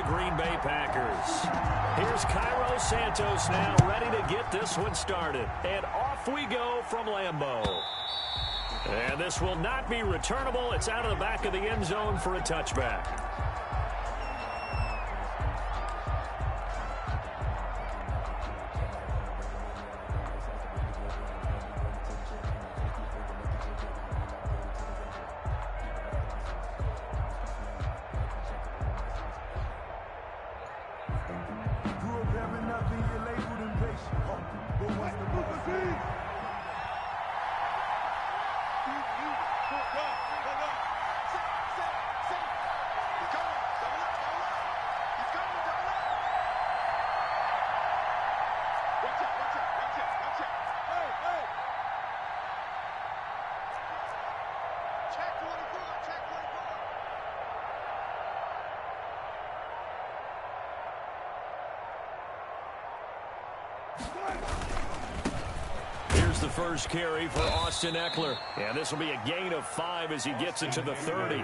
Green Bay Packers. Here's Cairo Santos now ready to get this one started. And off we go from Lambeau. And this will not be returnable. It's out of the back of the end zone for a touchback. Here's the first carry for Austin Eckler. And this will be a gain of 5 as he gets it to the 30.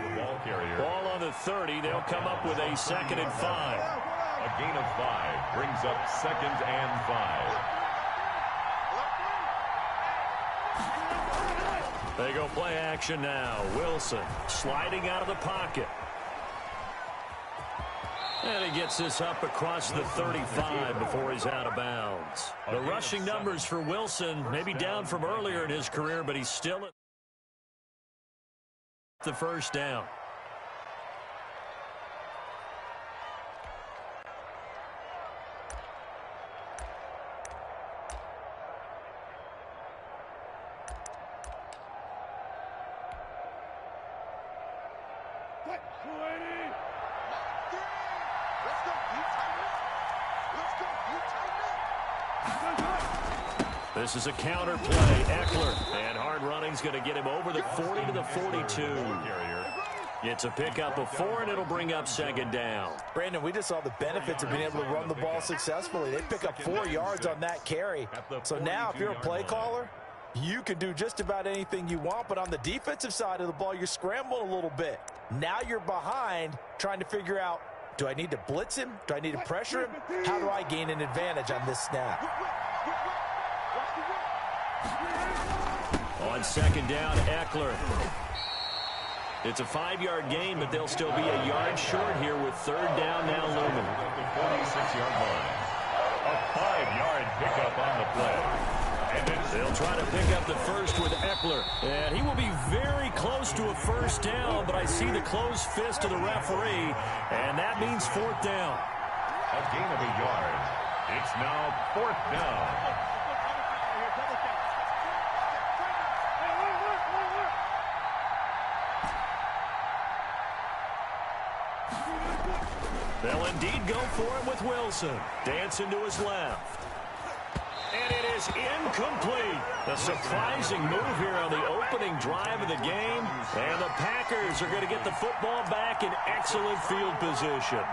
Ball on the 30. They'll come up with a 2nd and 5. A gain of 5 brings up 2nd and 5. They go play action now. Wilson sliding out of the pocket. And he gets this up across the 35 before he's out of bounds. The rushing numbers for Wilson maybe down from earlier in his career, but he's still at the first down. This is a counter play. Eckler. And hard running's going to get him over the 40 to the 42. It's a pickup of 4, and it'll bring up 2nd down. Brandon, we just saw the benefits of being able to run the ball successfully. They pick up 4 yards on that carry. So now if you're a play caller, you can do just about anything you want. But on the defensive side of the ball, you're scrambling a little bit. Now you're behind trying to figure out, do I need to blitz him? Do I need to pressure him? How do I gain an advantage on this snap? On 2nd down, Eckler. It's a 5-yard gain, but they'll still be a yard short here with 3rd down now looming. The 46-yard line. A 5-yard pickup on the play. And they'll try to pick up the first with Eckler. And he will be very close to a first down, but I see the closed fist of the referee, and that means 4th down. A gain of a yard. It's now 4th down. They'll indeed go for it with Wilson. Dancing to his left. And it is incomplete. A surprising move here on the opening drive of the game. And the Packers are going to get the football back in excellent field position.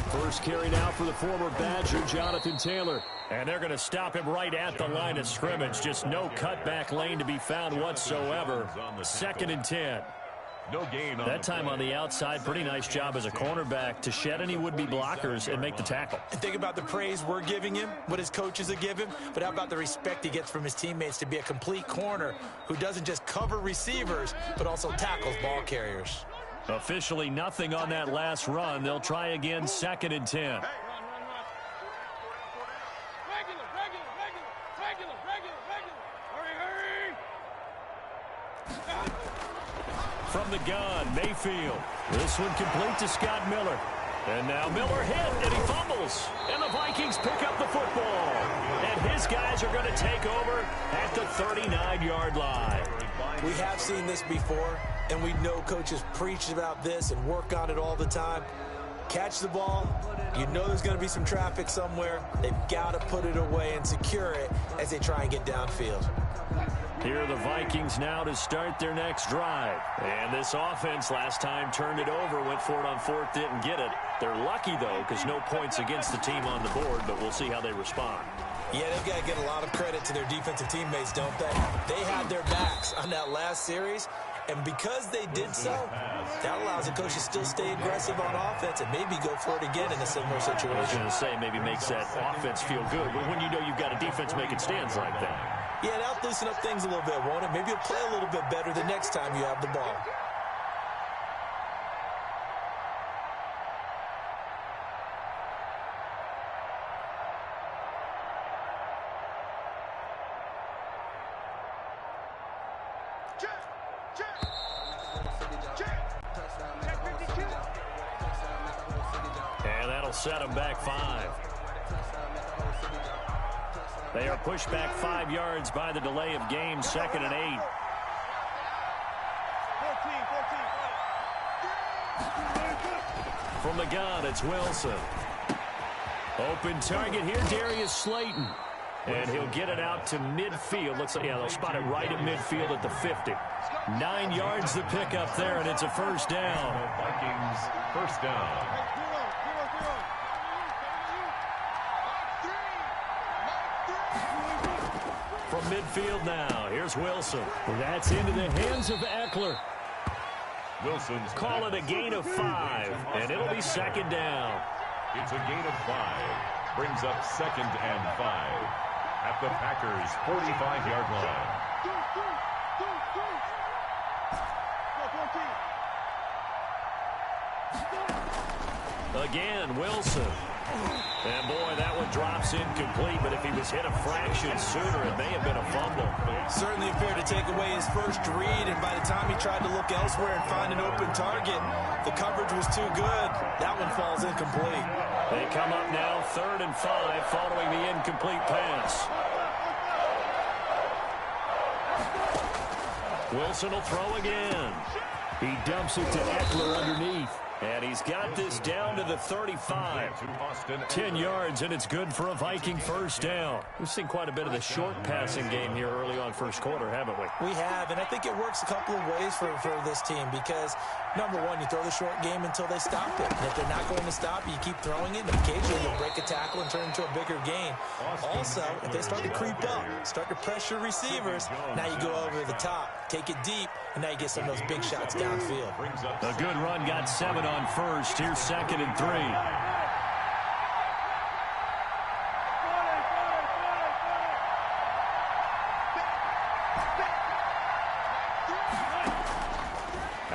First carry now for the former Badger, Jonathan Taylor. And they're going to stop him right at the line of scrimmage. Just no cutback lane to be found whatsoever. 2nd and 10. No gain. That time on the outside, pretty nice job as a cornerback to shed any would-be blockers and make the tackle. And think about the praise we're giving him, what his coaches are giving, but how about the respect he gets from his teammates to be a complete corner who doesn't just cover receivers, but also tackles ball carriers. Officially nothing on that last run. They'll try again, 2nd and 10. From the gun, Mayfield. This one complete to Scott Miller. And now Miller hit, and he fumbles. And the Vikings pick up the football. And his guys are going to take over at the 39-yard line. We have seen this before, and we know coaches preach about this and work on it all the time. Catch the ball. You know there's going to be some traffic somewhere. They've got to put it away and secure it as they try and get downfield. Here are the Vikings now to start their next drive. And this offense last time turned it over, went for it on fourth, didn't get it. They're lucky, though, because no points against the team on the board, but we'll see how they respond. Yeah, they've got to get a lot of credit to their defensive teammates, don't they? They had their backs on that last series, and because they did so, that allows the coach to still stay aggressive on offense and maybe go for it again in a similar situation. I was going to say maybe makes that offense feel good, but when you know you've got a defense making stands like that. Yeah, that'll loosen up things a little bit, won't it? Maybe you'll play a little bit better the next time you have the ball. And that'll set them back 5. They are pushed back 5 yards by the delay of game, 2nd and 8. From the gun, it's Wilson. Open target here, Darius Slayton. And he'll get it out to midfield. Looks like, yeah, they'll spot it right at midfield at the 50. 9 yards to pick up there, and it's a first down. Vikings first down. From midfield now, here's Wilson. That's into the hands of Eckler. Wilson's Call it a gain of 5, and it'll be 2nd down. It's a gain of 5. Brings up 2nd and 5 at the Packers' 45-yard line. Again, Wilson. And, boy, that one drops incomplete, but if he was hit a fraction sooner, it may have been a fumble. Certainly appeared to take away his first read, and by the time he tried to look elsewhere and find an open target, the coverage was too good. That one falls incomplete. They come up now 3rd and 5 following the incomplete pass. Wilson will throw again. He dumps it to Eckler underneath. And he's got this down to the 35. 10 yards, and it's good for a Viking first down. We've seen quite a bit of the short passing game here early on first quarter, haven't we? We have, and I think it works a couple of ways for this team because, number one, you throw the short game until they stop it. And if they're not going to stop it, you keep throwing it, and occasionally you'll break a tackle and turn it into a bigger gain. Also, if they start to creep up, start to pressure receivers, now you go over the top, take it deep, and now you get some of those big shots downfield. A good run got 7 on first. Here's 2nd and 3.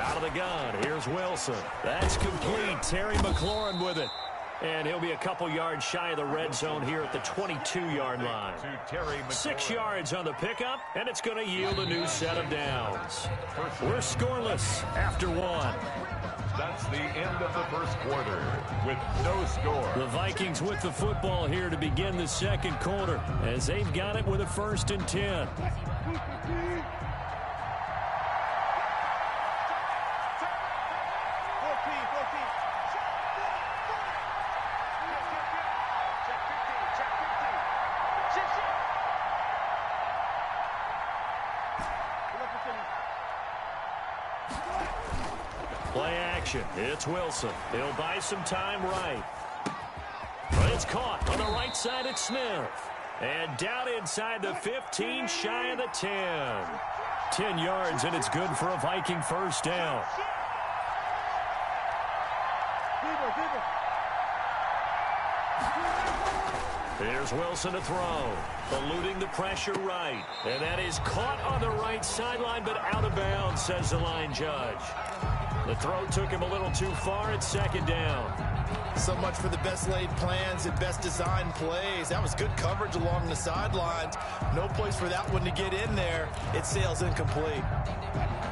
Out of the gun, here's Wilson. That's complete. Terry McLaurin with it. And he'll be a couple yards shy of the red zone here at the 22-yard line. 6 yards on the pickup, and it's going to yield a new set of downs. We're scoreless after 1. That's the end of the first quarter with no score. The Vikings with the football here to begin the second quarter as they've got it with a 1st and 10. Play action. It's Wilson. He'll buy some time right. But it's caught on the right side. It's Smith. And down inside the 15, shy of the 10. 10 yards, and it's good for a Viking first down. Here's Wilson to throw. Eluding the pressure right. And that is caught on the right sideline, but out of bounds, says the line judge. The throw took him a little too far at 2nd down. So much for the best laid plans and best designed plays. That was good coverage along the sidelines. No place for that one to get in there. It sails incomplete.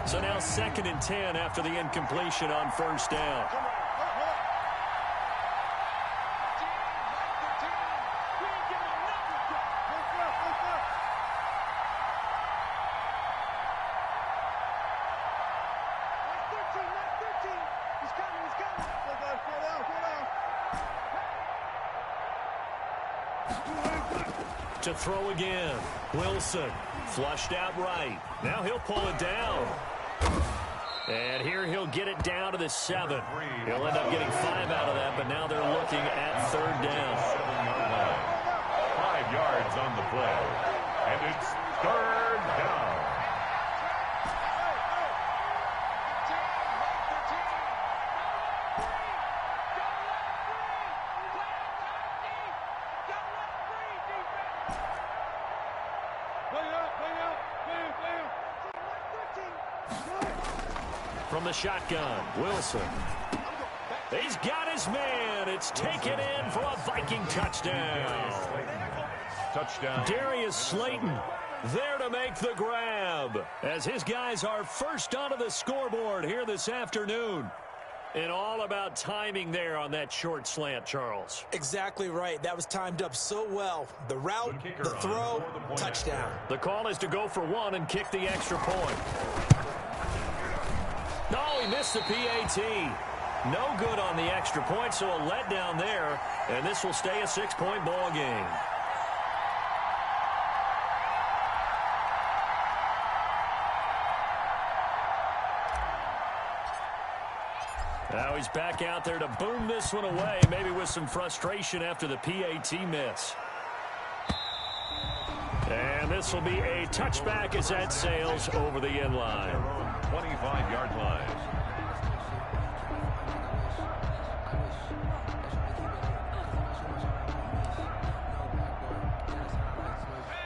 So now 2nd and 10 after the incompletion on first down. To throw again. Wilson flushed out right. Now he'll pull it down. And here he'll get it down to the 7. He'll end up getting 5 out of that, but now they're looking at 3rd down. 5 yards on the play. And it's 3rd down. From the shotgun, Wilson. He's got his man. It's taken in for a Viking touchdown. Touchdown. Darius Slayton there to make the grab as his guys are first onto the scoreboard here this afternoon. And all about timing there on that short slant, Charles. Exactly right. That was timed up so well. The route, the throw, touchdown. The call is to go for 1 and kick the extra point. No, he missed the PAT. No good on the extra point, so a letdown there. And this will stay a 6-point ball game. Now he's back out there to boom this one away, maybe with some frustration after the PAT miss. And this will be a touchback as that sails over the end line. 25-yard line.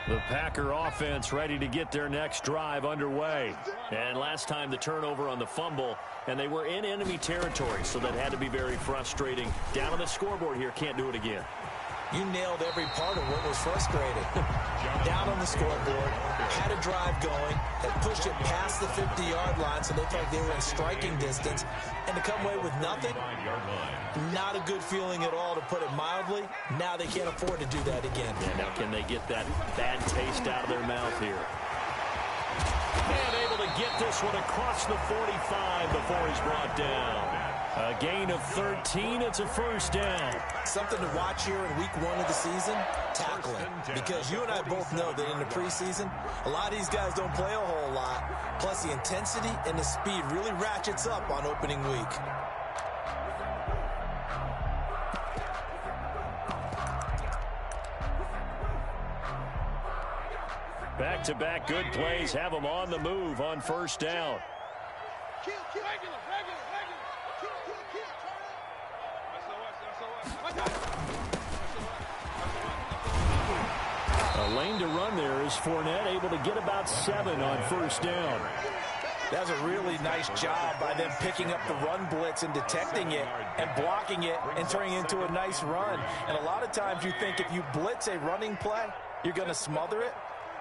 The Packer offense ready to get their next drive underway. And last time the turnover on the fumble, and they were in enemy territory, so that had to be very frustrating. Down on the scoreboard here, can't do it again. You nailed every part of what was frustrating. Down on the scoreboard, had a drive going, had pushed it past the 50-yard line, so they felt like they were in striking distance, and to come away with nothing, not a good feeling at all, to put it mildly. Now they can't afford to do that again. Yeah, now can they get that bad taste out of their mouth here? And able to get this one across the 45 before he's brought down. A gain of 13. It's a first down. Something to watch here in week 1 of the season, tackling. Because you and I both know that in the preseason, a lot of these guys don't play a whole lot. Plus the intensity and the speed really ratchets up on opening week. Back-to-back good plays have them on the move on first down. A lane to run there is Fournette, able to get about 7 on first down. That was a really nice job by them picking up the run blitz and detecting it and blocking it and turning it into a nice run. And a lot of times you think if you blitz a running play, you're going to smother it.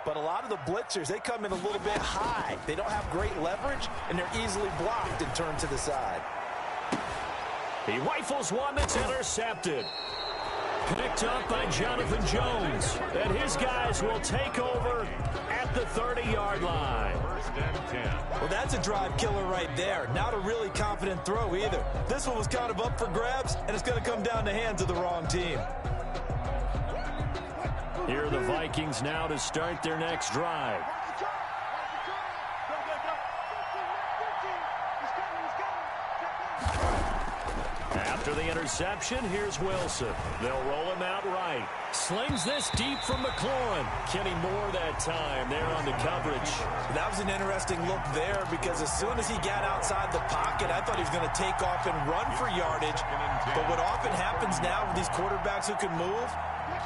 But a lot of the blitzers, they come in a little bit high. They don't have great leverage, and they're easily blocked and turned to the side. He rifles one that's intercepted. Picked up by Jonathan Jones. And his guys will take over at the 30-yard line. First and 10. Well, that's a drive killer right there. Not a really confident throw either. This one was kind of up for grabs, and it's going to come down the hands of the wrong team. Here are the Vikings now to start their next drive. After the interception, here's Wilson. They'll roll him out right. Slings this deep from McLaurin. Kenny Moore that time there on the coverage. That was an interesting look there because as soon as he got outside the pocket, I thought he was going to take off and run for yardage. But what often happens now with these quarterbacks who can move,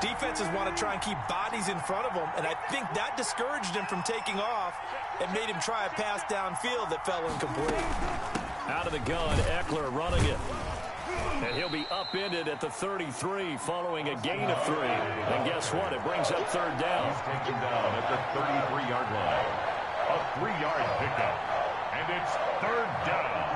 defenses want to try and keep bodies in front of them, and I think that discouraged him from taking off and made him try a pass downfield that fell incomplete. Out of the gun, Eckler running it. And he'll be upended at the 33 following a gain of 3. And guess what? It brings up third down. He's taken down at the 33-yard line. A 3-yard pickup. And it's third down.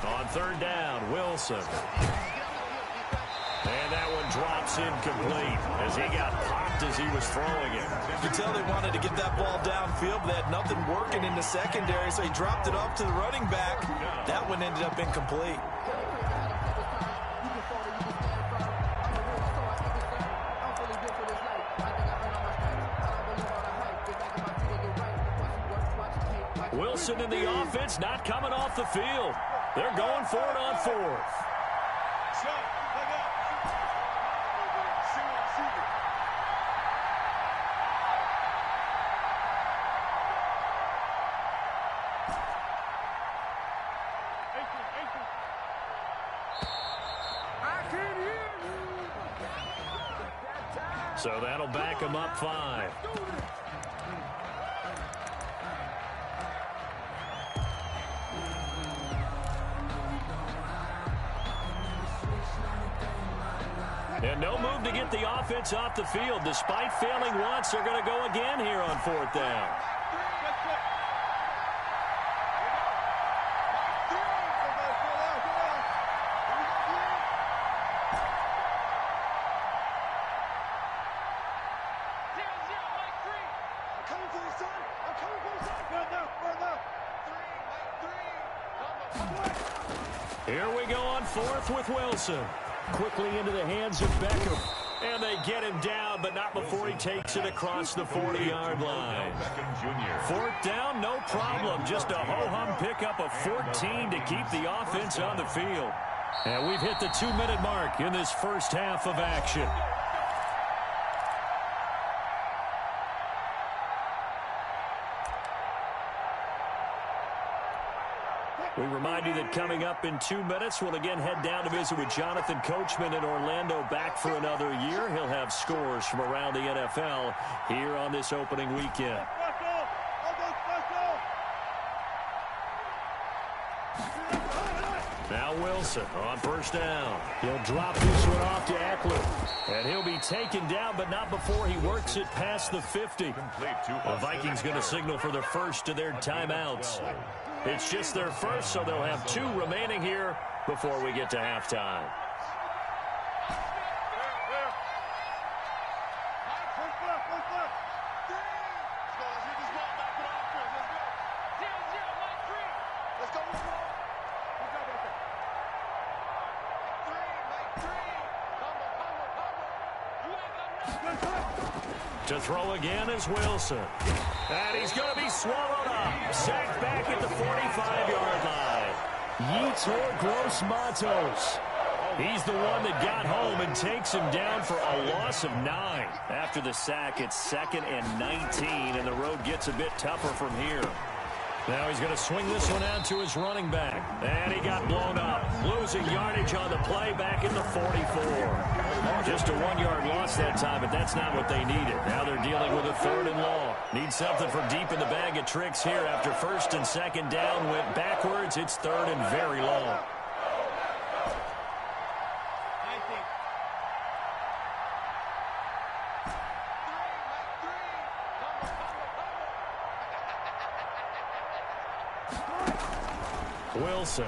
On third down, Wilson. And that one drops incomplete as he got popped stopped as he was throwing it. You could tell they wanted to get that ball downfield, but they had nothing working in the secondary, so he dropped it off to the running back. That one ended up incomplete. Wilson in the offense, not coming off the field. They're going for it on fourth. So that'll back him up 5. And no move to get the offense off the field. Despite failing once, they're going to go again here on fourth down. Here we go on fourth with Wilson. Quickly into the hands of Beckham. And they get him down, but not before he takes it across the 40-yard line. Fourth down, no problem. Just a ho-hum pickup of 14 to keep the offense on the field. And we've hit the 2-minute mark in this first half of action. We remind you that coming up in 2 minutes, we'll again head down to visit with Jonathan Coachman in Orlando, back for another year. He'll have scores from around the NFL here on this opening weekend. Now Wilson on first down. He'll drop this one off to Eckler. And he'll be taken down, but not before he works it past the 50. The Vikings going to signal for the first of their timeouts. It's just their first, so they'll have 2 remaining here before we get to halftime. To throw again is Wilson. And he's going to be swallowed up. Sacked back at the 45-yard line. Yetur Gross-Matos. He's the one that got home and takes him down for a loss of 9. After the sack, it's 2nd and 19, and the road gets a bit tougher from here. Now he's going to swing this one out to his running back. And he got blown up. Losing yardage on the play back in the 44. Just a 1-yard loss that time, but that's not what they needed. Now they're dealing with a 3rd and long. Need something from deep in the bag of tricks here. After 1st and 2nd down went backwards, it's 3rd and very long. Wilson.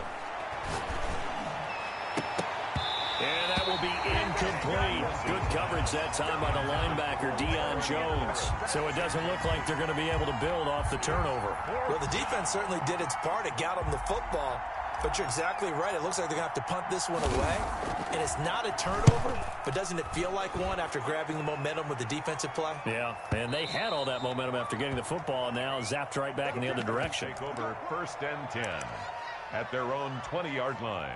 And that will be incomplete. Good coverage that time by the linebacker, Deion Jones. So it doesn't look like they're going to be able to build off the turnover. Well, the defense certainly did its part. It got them the football. But you're exactly right. It looks like they're going to have to punt this one away. And it's not a turnover, but doesn't it feel like one after grabbing the momentum with the defensive play? Yeah, and they had all that momentum after getting the football, and now zapped right back in the other direction. Take over 1st and 10 at their own 20-yard line.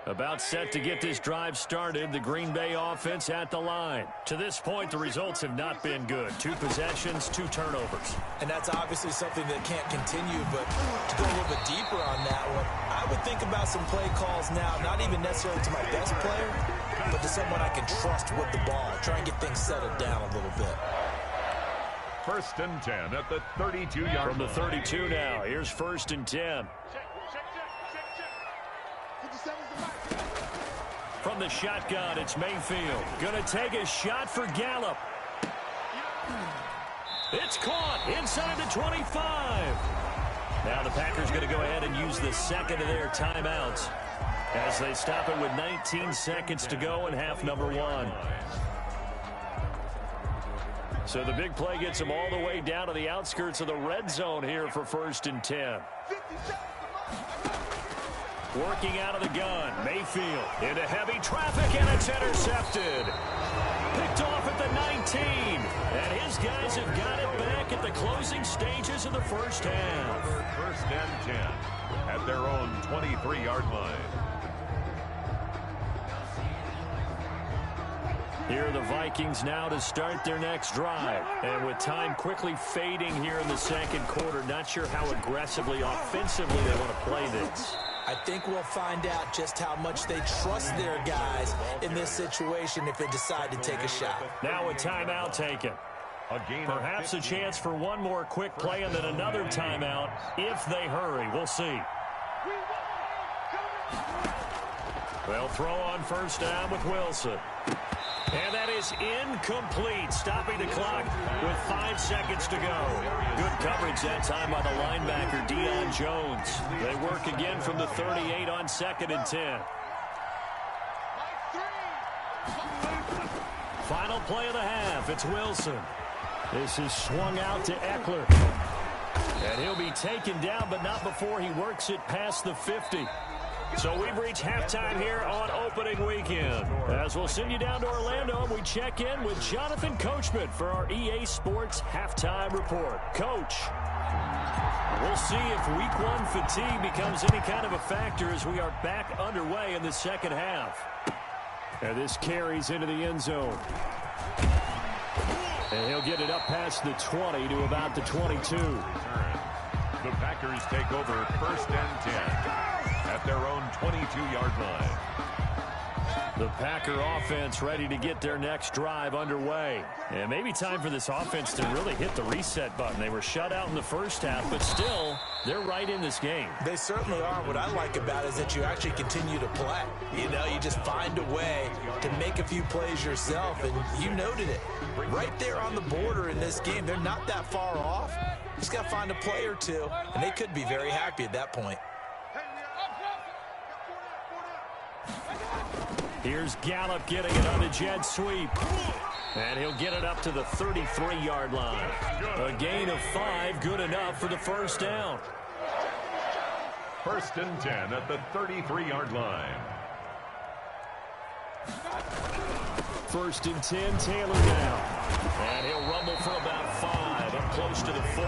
About set to get this drive started, the Green Bay offense at the line. To this point, the results have not been good. 2 possessions, 2 turnovers. And that's obviously something that can't continue, but to go a little bit deeper on that one, I would think about some play calls now, not even necessarily to my best player, but to someone I can trust with the ball. Try and get things settled down a little bit. 1st and 10 at the 32-yard line. From the 32 now, here's 1st and 10. from the shotgun. It's Mayfield. Going to take a shot for Gallup. It's caught inside the 25. Now the Packers going to go ahead and use the second of their timeouts as they stop it with 19 seconds to go in half number one. So the big play gets them all the way down to the outskirts of the red zone here for 1st and 10. Working out of the gun, Mayfield into heavy traffic, and it's intercepted. Picked off at the 19, and his guys have got it back at the closing stages of the first half. 1st and 10 at their own 23-yard line. Here are the Vikings now to start their next drive. And with time quickly fading here in the second quarter, not sure how aggressively, offensively they want to play this. I think we'll find out just how much they trust their guys in this situation if they decide to take a shot. Now a timeout taken. Perhaps a chance for one more quick play and then another timeout if they hurry. We'll see. They'll throw on 1st down with Wilson. And that is incomplete, stopping the clock with 5 seconds to go. Good coverage that time by the linebacker, Deion Jones. They work again from the 38 on 2nd and 10. Final play of the half, it's Wilson. This is swung out to Eckler. And he'll be taken down, but not before he works it past the 50. So we've reached halftime here on opening weekend. As we'll send you down to Orlando, and we check in with Jonathan Coachman for our EA Sports Halftime Report. Coach, we'll see if Week 1 fatigue becomes any kind of a factor as we are back underway in the second half. And this carries into the end zone. And he'll get it up past the 20 to about the 22. The Packers take over 1st and 10. At their own 22-yard line. The Packer offense ready to get their next drive underway. And maybe time for this offense to really hit the reset button. They were shut out in the first half, but still, they're right in this game. They certainly are. What I like about it is that you actually continue to play. You know, you just find a way to make a few plays yourself, and you noted it. Right there on the border in this game, they're not that far off. Just got to find a play or two, and they could be very happy at that point. Here's Gallup getting it on the jet sweep. And he'll get it up to the 33-yard line. A gain of 5, good enough for the 1st down. 1st and 10 at the 33-yard line. 1st and 10, Taylor down. And he'll rumble for about 5, up close to the 40.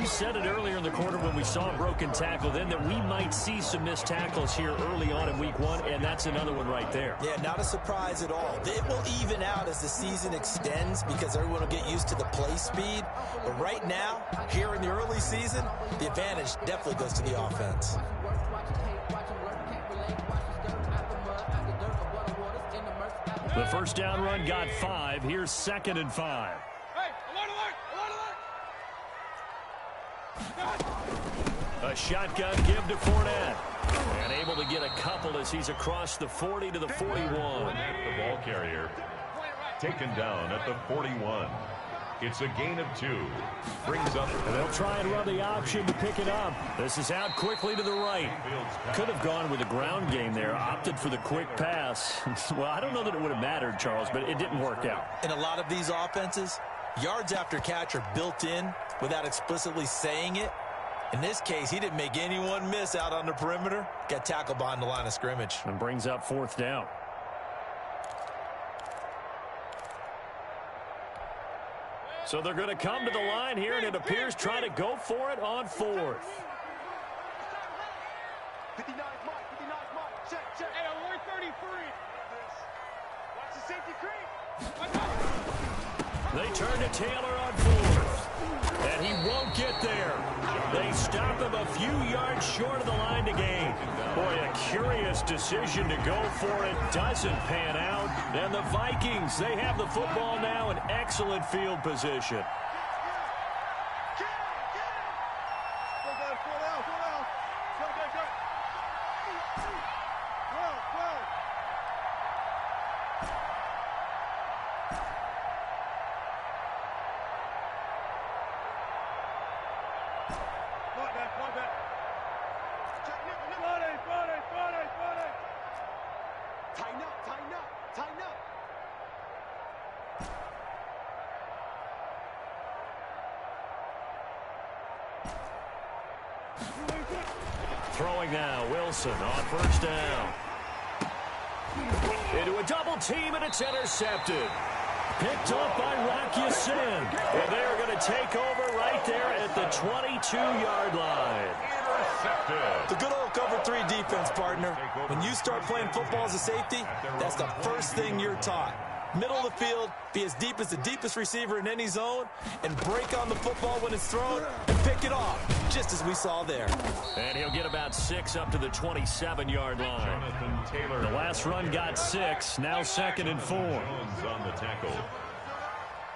You said it earlier in the quarter when we saw a broken tackle then that we might see some missed tackles here early on in Week 1, and that's another one right there. Yeah, not a surprise at all. It will even out as the season extends because everyone will get used to the play speed. But right now, here in the early season, the advantage definitely goes to the offense. The 1st down run got 5. Here's 2nd and 5. A shotgun give to Fournette. And able to get a couple as he's across the 40 to the 41. The ball carrier taken down at the 41. It's a gain of 2. Brings up. And they'll try and run the option to pick it up. This is out quickly to the right. Could have gone with a ground game there. Opted for the quick pass. Well, I don't know that it would have mattered, Charles, but it didn't work out. In a lot of these offenses, yards after catch are built in without explicitly saying it. In this case, he didn't make anyone miss out on the perimeter. Got tackled behind the line of scrimmage. And brings up 4th down. So they're going to come to the line here, and it appears trying to go for it on 4th. 59, Mike, check. Hey, alert 33. Watch the safety creep. They turn to Taylor on 4th, and he won't get there. They stop him a few yards short of the line to gain. Boy, a curious decision to go for it. Doesn't pan out. And the Vikings, they have the football now in excellent field position. Tighten up, tighten up, tighten up. Throwing now, Wilson on first down. Into a double team, and it's intercepted. Picked up by Rocky Sin. And they're going to take over right there at the 22-yard line. The good old cover 3 defense, partner. When you start playing football as a safety, that's the first thing you're taught. Middle of the field, be as deep as the deepest receiver in any zone, and break on the football when it's thrown and pick it off, just as we saw there. And he'll get about 6 up to the 27-yard line. The last run got 6, now 2nd and 4. On the tackle.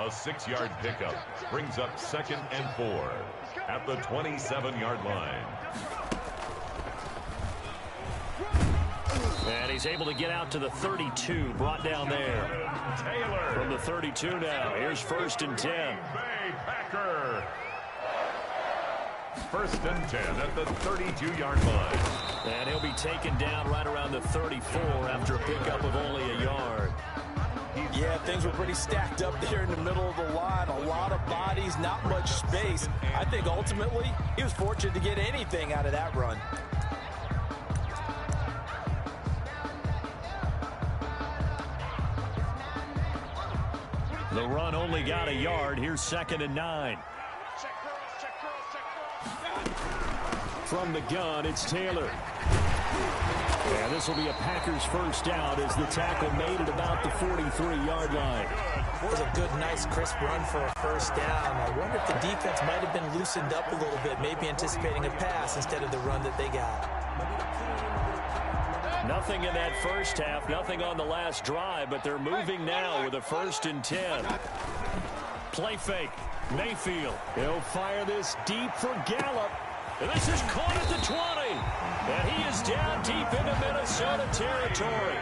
A 6-yard pickup brings up 2nd and 4 at the 27-yard line. And he's able to get out to the 32, brought down there. Taylor. From the 32 now, here's 1st and 10. Bay Packer. 1st and 10 at the 32-yard line. And he'll be taken down right around the 34 after a pickup of only a yard. Yeah, things were pretty stacked up there in the middle of the line. A lot of bodies, not much space. I think ultimately he was fortunate to get anything out of that run. The run only got a yard. Here's 2nd and 9. From the gun, it's Taylor. And this will be a Packers first down as the tackle made it about the 43-yard line. It was a good, nice, crisp run for a first down. I wonder if the defense might have been loosened up a little bit, maybe anticipating a pass instead of the run that they got. Nothing in that first half, nothing on the last drive, but they're moving now with a 1st and 10. Play fake. Mayfield. He'll fire this deep for Gallup. And this is caught at the 20. And he is down deep into Minnesota territory.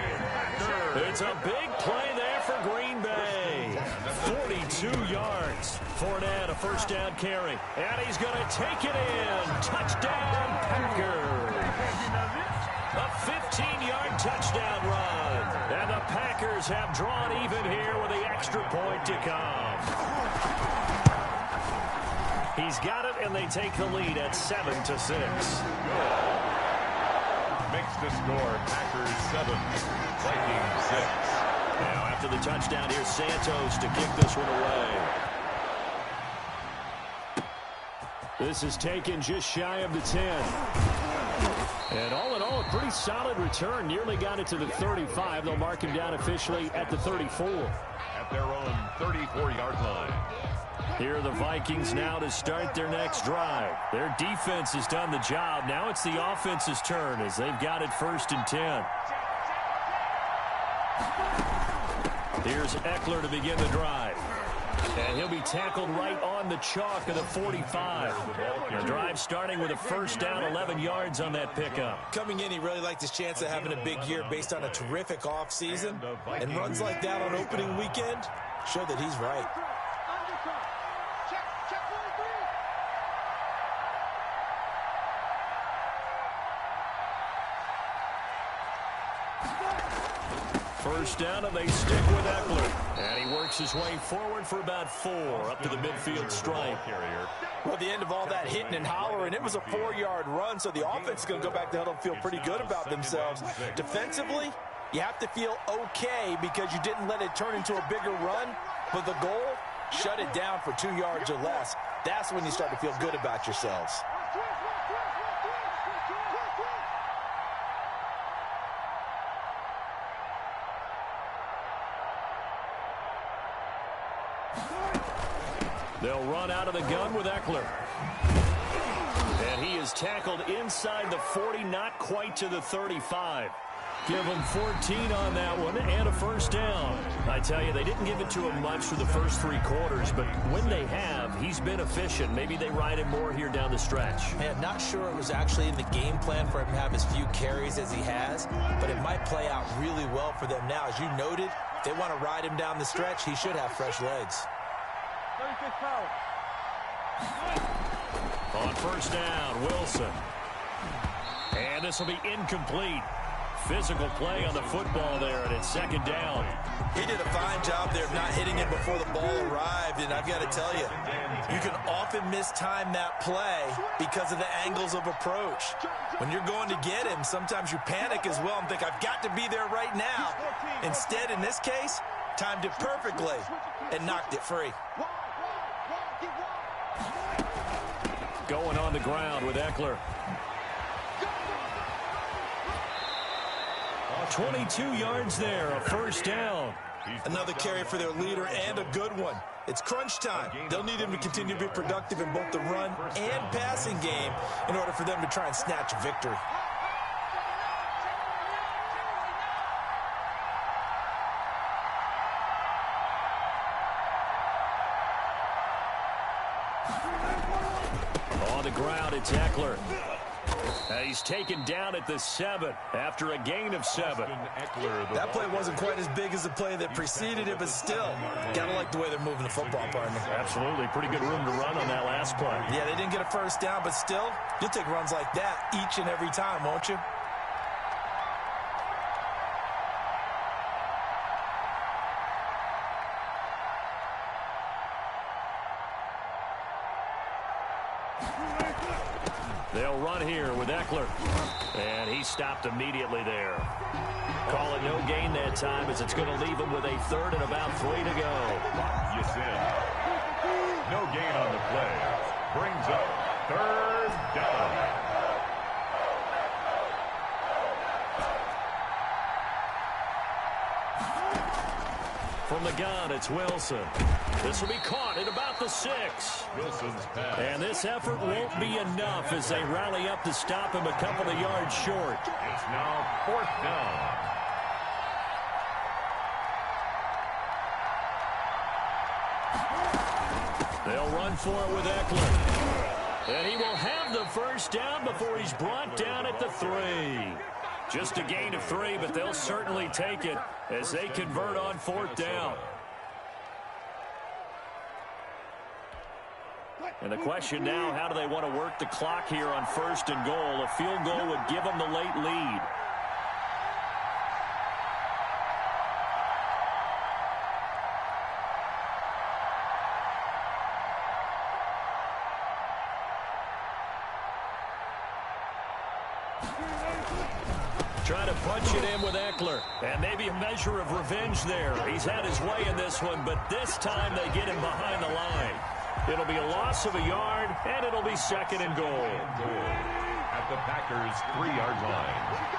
It's a big play there for Green Bay. 42 yards. Fournette, a first down carry. And he's going to take it in. Touchdown, Packers. A 15-yard touchdown run. And the Packers have drawn even here with the extra point to come. He's got it, and they take the lead at 7-6. Makes the score Packers 7, Vikings 6. Now after the touchdown, here's Santos to kick this one away. This is taken just shy of the 10. And all in all, a pretty solid return. Nearly got it to the 35. They'll mark him down officially at the 34. At their own 34-yard line. Here are the Vikings now to start their next drive. Their defense has done the job. Now it's the offense's turn as they've got it 1st and 10. Here's Eckler to begin the drive. And he'll be tackled right on the chalk of the 45. The drive starting with a first down, 11 yards on that pickup. Coming in, he really liked his chance of having a big year based on a terrific offseason. And runs like that on opening weekend show that he's right. First down, and they stick with Eckler. And he works his way forward for about 4 up to the midfield stripe. Well, at the end of all that hitting and hollering, it was a 4-yard run, so the offense is going to go back to huddle and feel pretty good about themselves. Defensively, you have to feel okay because you didn't let it turn into a bigger run, but the goal, shut it down for 2 yards or less. That's when you start to feel good about yourselves. They'll run out of the gun with Eckler. And he is tackled inside the 40, not quite to the 35. Give him 14 on that one and a first down. I tell you, they didn't give it to him much for the first 3 quarters, but when they have, he's been efficient. Maybe they ride him more here down the stretch. Man, not sure it was actually in the game plan for him to have as few carries as he has, but it might play out really well for them now. As you noted, if they want to ride him down the stretch, he should have fresh legs. On first down, Wilson. And this will be incomplete. Physical play on the football there, and it's second down. He did a fine job there of not hitting it before the ball arrived, and I've got to tell you, you can often mistime that play because of the angles of approach. When you're going to get him, sometimes you panic as well and think, I've got to be there right now. Instead, in this case, timed it perfectly and knocked it free. Going on the ground with Eckler. 22 yards there, a first down. Another carry for their leader and a good one. It's crunch time. They'll need him to continue to be productive in both the run and passing game in order for them to try and snatch a victory. On the ground, it's Eckler. He's taken down at the 7 after a gain of 7. That play wasn't quite as big as the play that preceded it, but still, gotta like the way they're moving the football, partner. Absolutely. Pretty good room to run on that last play. Yeah, they didn't get a first down, but still, you'll take runs like that each and every time, won't you? They'll run here with Eckler. And he stopped immediately there. Call it no gain that time as it's going to leave him with a third and about 3 to go. Yes, no gain on the play. Brings up third down. From the gun, it's Wilson. This will be caught at about the 6. Wilson's pass. And this effort won't be enough as they rally up to stop him a couple of yards short. It's now fourth down. They'll run for it with Eckler. And he will have the first down before he's brought down at the 3. Just a gain of 3, but they'll certainly take it as they convert on fourth down. And the question now, how do they want to work the clock here on first and goal? A field goal would give them the late lead. Trying to punch it in with Eckler. And maybe a measure of revenge there. He's had his way in this one, but this time they get him behind the line. It'll be a loss of a yard, and it'll be second and goal. At the Packers' 3-yard line.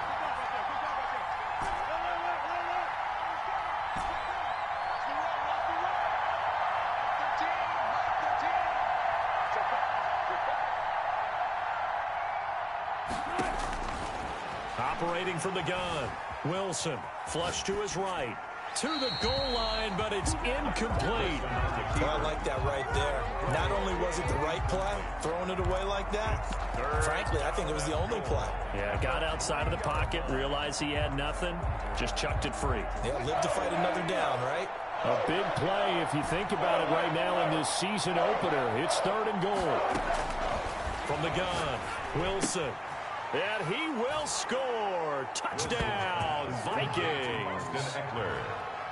Operating from the gun, Wilson, flush to his right, to the goal line, but it's incomplete. Well, I like that right there. Not only was it the right play, throwing it away like that, frankly, I think it was the only play. Yeah, got outside of the pocket, realized he had nothing, just chucked it free. Yeah, live to fight another down, right? A big play if you think about it right now in this season opener. It's third and goal. From the gun, Wilson. And he will score. Touchdown, Vikings.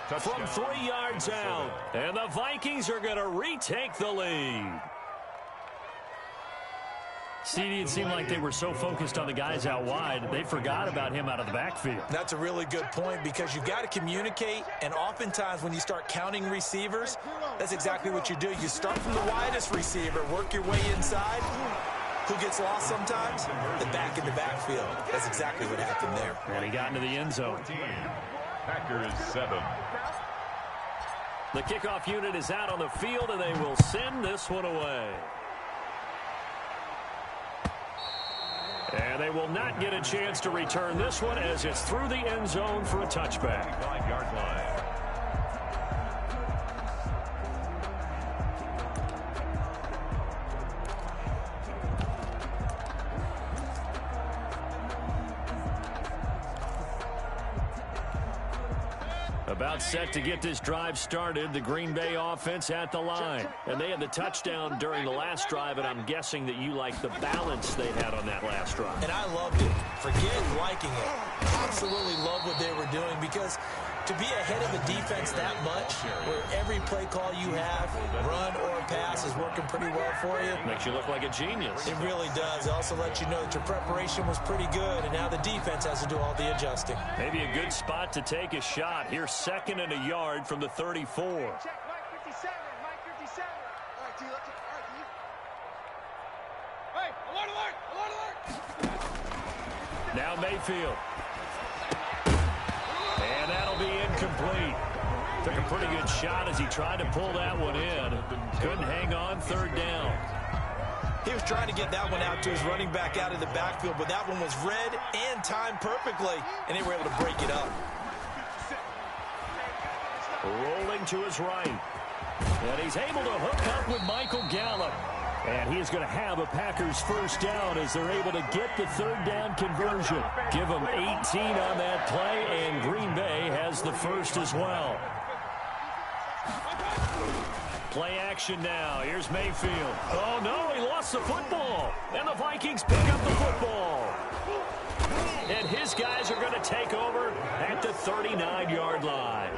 From 3 yards out. And the Vikings are going to retake the lead. CD, it seemed like they were so focused on the guys out wide, they forgot about him out of the backfield. That's a really good point because you've got to communicate, and oftentimes when you start counting receivers, that's exactly what you do. You start from the widest receiver, work your way inside. Who gets lost sometimes? The back in the backfield. That's exactly what happened there. And he got into the end zone. Packers 7. The kickoff unit is out on the field, and they will send this one away. And they will not get a chance to return this one as it's through the end zone for a touchback. 5-yard line. About set to get this drive started, the Green Bay offense at the line. And they had the touchdown during the last drive, and I'm guessing that you like the balance they had on that last drive. And I loved it. Forget liking it. Absolutely love what they were doing, because to be ahead of the defense that much, where every play call you have, run or pass, is working pretty well for you. Makes you look like a genius. It really does. It also lets you know that your preparation was pretty good, and now the defense has to do all the adjusting. Maybe a good spot to take a shot. Here's 2nd and a yard from the 34. Check, Mike 57, Mike 57. All right, D, let's check. All right, D. Hey, alert, alert, alert, alert. Now Mayfield. And that'll be incomplete. Took a pretty good shot as he tried to pull that one in. Couldn't hang on, 3rd down. He was trying to get that one out to his running back out of the backfield, but that one was read and timed perfectly, and they were able to break it up. Rolling to his right. And he's able to hook up with Michael Gallup. And he is going to have a Packers 1st down as they're able to get the 3rd down conversion. Give them 18 on that play, and Green Bay has the 1st as well. Play action now. Here's Mayfield. Oh, no, he lost the football. And the Vikings pick up the football. And his guys are going to take over at the 39-yard line.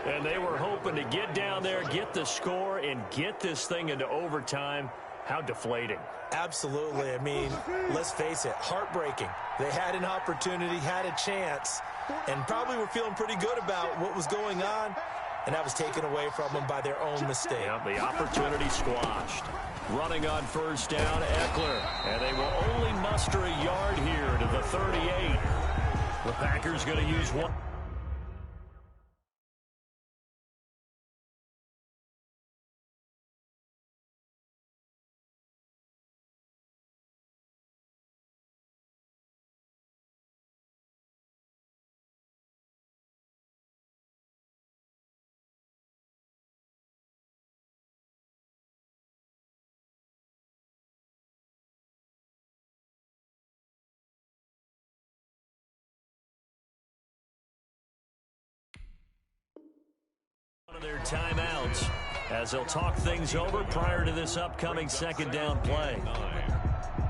And they were hoping to get down there, get the score, and get this thing into overtime. How deflating. Absolutely. I mean, let's face it, heartbreaking. They had an opportunity, had a chance, and probably were feeling pretty good about what was going on, and that was taken away from them by their own mistake. Yeah, the opportunity squashed. Running on 1st down, Eckler. And they will only muster a yard here to the 38. The Packers going to use one. Of their timeouts as they'll talk things over prior to this upcoming 2nd down play.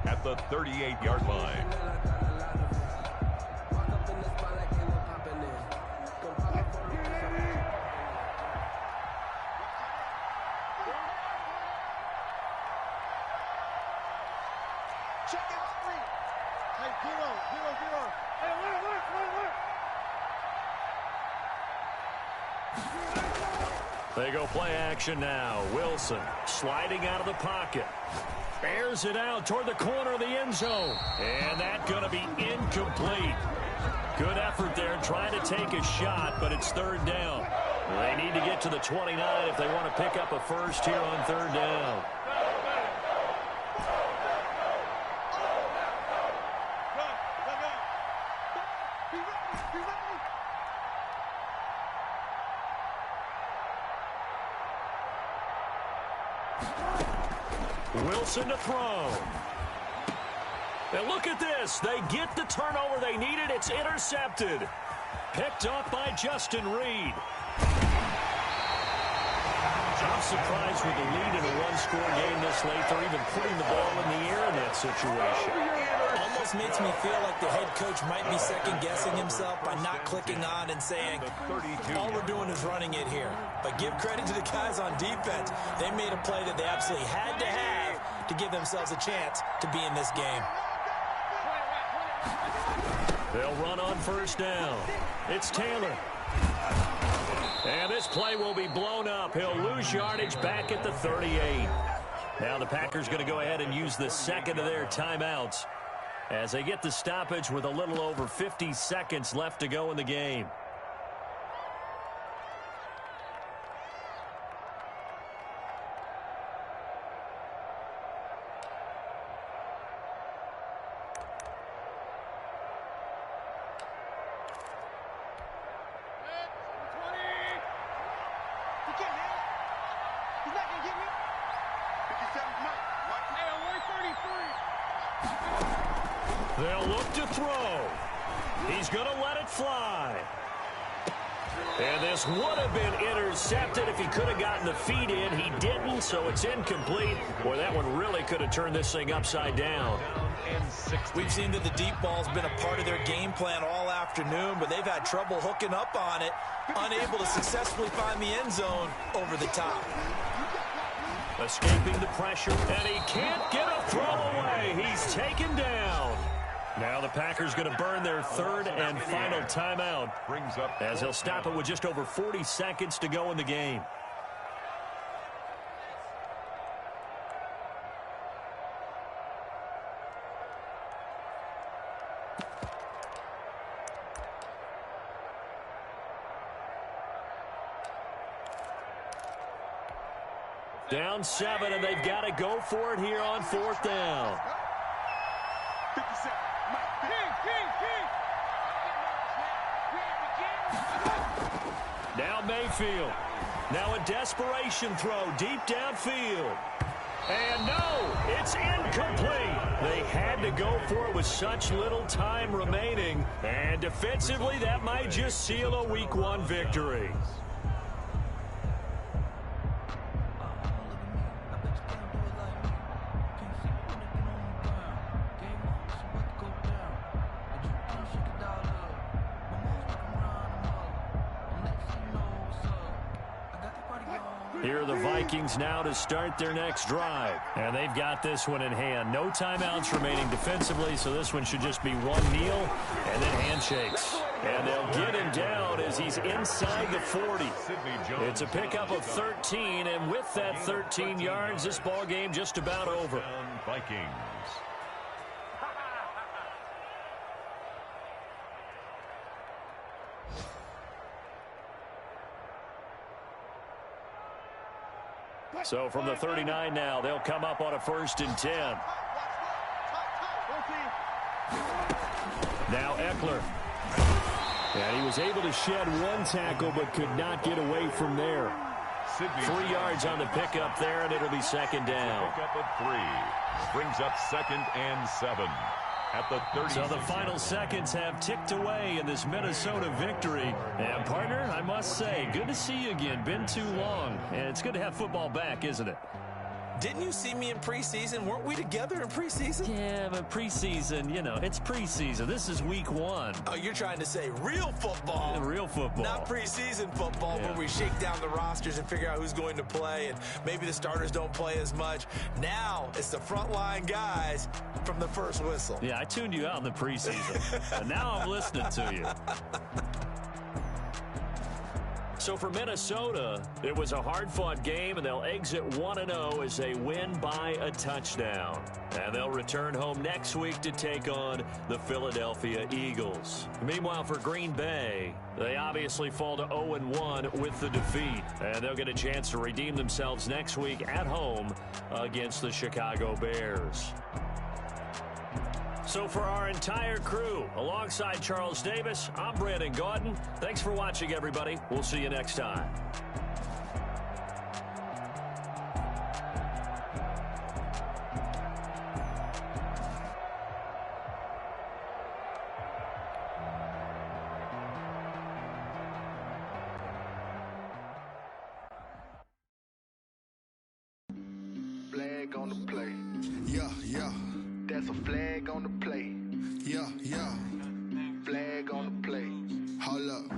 At the 38-yard line. Check it out, 3. Hey, 0, 0, 0. Hey, alert, alert, alert, alert. They go play action now. Wilson sliding out of the pocket. Bears it out toward the corner of the end zone. And that's going to be incomplete. Good effort there trying to take a shot, but it's 3rd down. They need to get to the 29 if they want to pick up a 1st here on 3rd down. Wilson to throw. And look at this. They get the turnover they needed. It's intercepted. Picked up by Justin Reed. I'm surprised with the lead in a one-score game this late. They're even putting the ball in the air in that situation. Almost makes me feel like the head coach might be second-guessing himself by not clicking on and saying, all we're doing is running it here. But give credit to the guys on defense. They made a play that they absolutely had to have to give themselves a chance to be in this game. They'll run on 1st down. It's Taylor. And this play will be blown up. He'll lose yardage back at the 38. Now the Packers going to go ahead and use the 2nd of their timeouts as they get the stoppage with a little over 50 seconds left to go in the game. They'll look to throw. He's going to let it fly. And this would have been intercepted if he could have gotten the feet in. He didn't, so it's incomplete. Boy, that one really could have turned this thing upside down. We've seen that the deep ball's been a part of their game plan all afternoon, but they've had trouble hooking up on it, unable to successfully find the end zone over the top. Escaping the pressure, and he can't get a throw away. He's taken down. Now the Packers going to burn their third and final timeout as they'll stop it with just over 40 seconds to go in the game. Down 7, and they've got to go for it here on 4th down. 57. Now Mayfield. Now a desperation throw deep downfield. And no, it's incomplete. They had to go for it with such little time remaining. And defensively, that might just seal a Week 1 victory. Here are the Vikings now to start their next drive. And they've got this one in hand. No timeouts remaining defensively, so this one should just be one kneel and then handshakes. And they'll get him down as he's inside the 40. It's a pickup of 13, and with that 13 yards, this ball game just about over. Vikings. So from the 39 now, they'll come up on a 1st and 10. Now Eckler. And he was able to shed one tackle but could not get away from there. 3 yards on the pickup there, and it'll be 2nd down. Pickup of 3. Brings up 2nd and 7. At the 30. So the final seconds have ticked away in this Minnesota victory. And, partner, I must say, good to see you again. Been too long. And it's good to have football back, isn't it? Didn't you see me in preseason? Weren't we together in preseason? Yeah, but preseason, you know, it's preseason. This is Week 1. Oh, you're trying to say real football. Yeah, real football. Not preseason football, Yeah. where we shake down the rosters and figure out who's going to play, and maybe the starters don't play as much. Now it's the frontline guys from the first whistle. Yeah, I tuned you out in the preseason. And now I'm listening to you. So for Minnesota, it was a hard-fought game, and they'll exit 1-0 as they win by a touchdown. And they'll return home next week to take on the Philadelphia Eagles. Meanwhile, for Green Bay, they obviously fall to 0-1 with the defeat. And they'll get a chance to redeem themselves next week at home against the Chicago Bears. So for our entire crew, alongside Charles Davis, I'm Brandon Gaudin. Thanks for watching, everybody. We'll see you next time. Flag on the play. Yeah, yeah. That's a flag on the play. Yeah, yeah. Flag on the play. Hold up.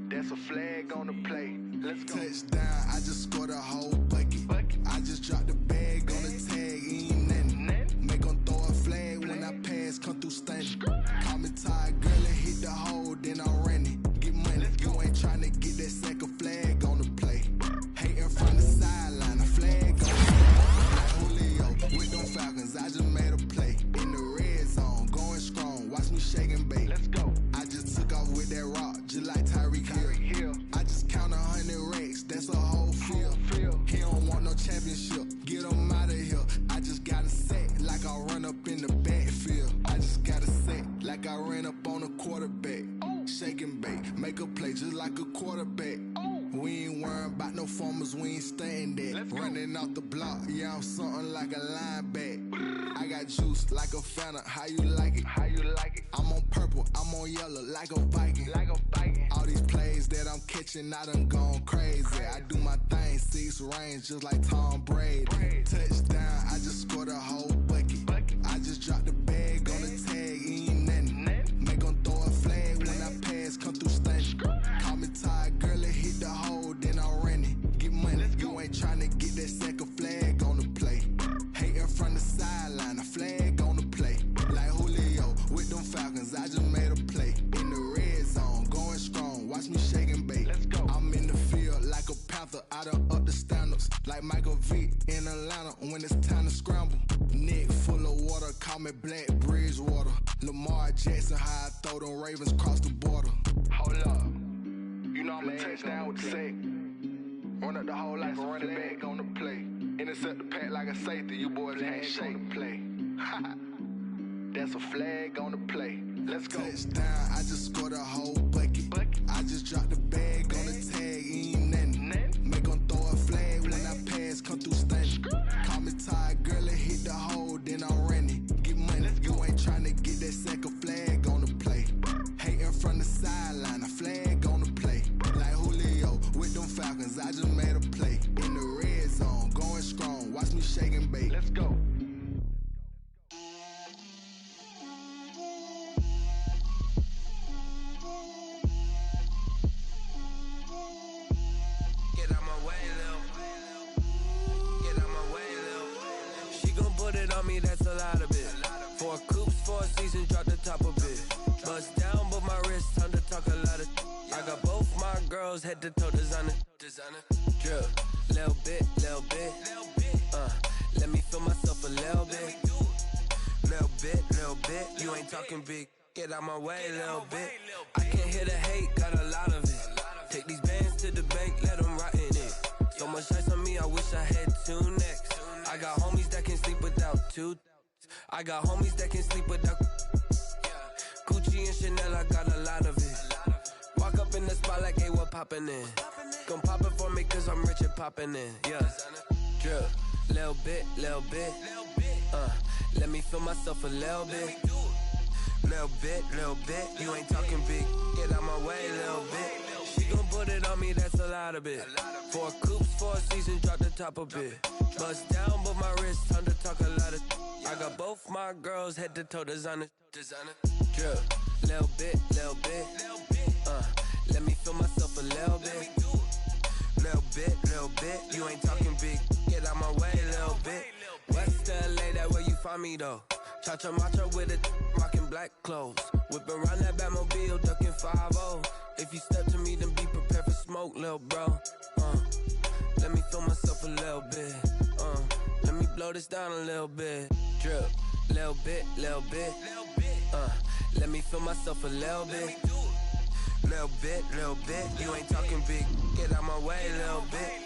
That's a flag on the play. Let's go. Touchdown, I just scored a whole bucket. I just dropped the bag on the tag, ain't nothing. Make 'em throw a flag when I pass, come through stunning. Call me tired, girl, and hit the hole, then I'm running. Get money, you ain't tryna get that second flag on the play. Hating from the sideline, a flag on the play. Like Julio, with them Falcons, I just made a play. In the red zone, going strong, watch me shake and bake. Let's go. I just took off with that rock, just like Tyreek Hill. I just count 100 racks, that's a whole field. He don't want no championship, get him out of here. I just got a set, like I run up in the backfield. I just got a set, like I ran up on a quarterback. Shake and bake, make a play just like a quarterback. We ain't worrying about no no formers, we ain't staying there. Running off the block, yeah, I'm something like a linebacker. I got juice like a Fanta, how you like it? How you like it? I'm on purple, I'm on yellow, like a Viking. Like a Viking. All these plays that I'm catching, I done gone crazy. I do my thing, 6 range, just like Tom Brady. Touchdown, I just scored a whole bucket. I just dropped the bag on the tag, ain't nothing. Make 'em throw a flag when I pass, come through stunning. Call me tired, girl, it hit the hole, then I ran it. Get money, you ain't tryna get that second flag on the play. Hating from the sideline, a flag on the play. Like Julio with them Falcons, I just made a play. In the red zone, going strong, watch me shake and bake. I'm in the field like a panther, I done up the standards. Like Michael Vick in Atlanta when it's time to scramble. Neck full of water, call me Black Bridgewater. Lamar Jackson, how I throw them Ravens cross the border. Hold up, you know I'm a touchdown with the sack. Run up the whole life and run it back on the play. Intercept the pack like a safety, you boys ain't shake the play. That's a flag on the play. Let's go. Touchdown, I just scored a whole bucket. I just dropped the bag on the tag, ain't nothing. Make 'em throw a flag when I pass, come through stunning. Call me tired, girl, it hit the hole, then I ran it. Get money, you ain't tryna get that second flag on the play. Hating from the sideline, a flag on the play. Like Julio with them Falcons, I just made a play. In the red zone, going strong, watch me shake and bake. Let's go. That's a lot of it. 4 coops, 4 seasons, drop the top of it. Bust down, but my wrist, time to talk a lot of. I got both my girls head to toe designer. Drip, little bit. Let me feel myself a little bit. Little bit. You ain't talking big. Get out my way, little bit. I can't hear the hate, got a lot of it. Take these bands to the bank, let them rot in it. So much ice on me, I wish I had 2 necks. I got homies that can sleep without 2. I got homies that can sleep without Gucci and Chanel, I got a lot of it. Walk up in the spot like, hey, what poppin' in? Gon' pop it for me cause I'm rich and poppin' in, yeah. Drip, little bit. Let me feel myself a little bit. Little bit. You ain't talking big, get out my way, little bit. She gon' put it on me, that's a lot of it. 4 coops, 4 seasons, drop the top of it. Bust down, but my wrist, time to talk a lot of. I got both my girls head to toe designer. Drip, little bit. Let me feel myself a little bit. Little bit. You ain't talking big, get out my way, little bit. West LA, that where you find me though. Cha-cha matcha with it, rockin' black clothes. Whip around that Batmobile, duckin' 5-0. If you step to me, then be prepared for smoke, lil' bro. Let me feel myself a little bit. Let me blow this down a little bit. Drip, little bit. Let me feel myself a little bit. Little bit. You ain't talking big. Get out my way, little bit.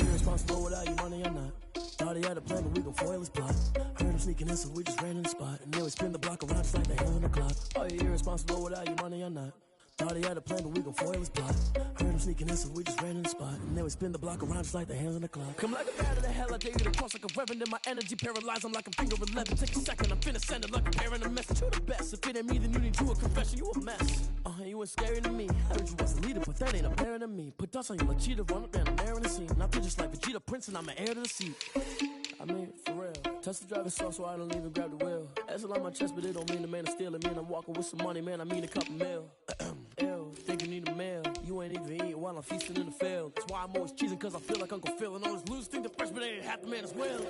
Irresponsible without your money or not. Thought he had a plan, but we gon' foil his plot. Heard him sneaking in, so we just ran in the spot. And then we spin the block around just like the hand on the clock. Are you irresponsible without your money or not? Thought he had a plan, but we gon' foil his plot. Heard him sneaking in, so we just ran in the spot. And then we spin the block around just like the hands on the clock. Come like a bat of the hell, I dare you to cross like a reverend. In my energy paralyzed, I'm like a finger 11. Take a second, I'm finna send it like a parent a message. You the best, if it ain't me, then you need you a confession. You a mess, you ain't scary to me. I heard you was a leader, but that ain't apparent to me. Put dust on you like cheetah, run up and I'm there in the scene. And I feel just like Vegeta Prince and I'm an heir to the seat. I mean, for real. Touch the driver's soft so I don't even grab the wheel. That's on my chest, but it don't mean the man is stealing. Man, I'm walking with some money, man, I mean a couple mil. Ew, think you need a meal. You ain't even eating while I'm feasting in the field. That's why I'm always cheesing, cause I feel like Uncle Phil. And all those losers think the freshman ain't half the man as well.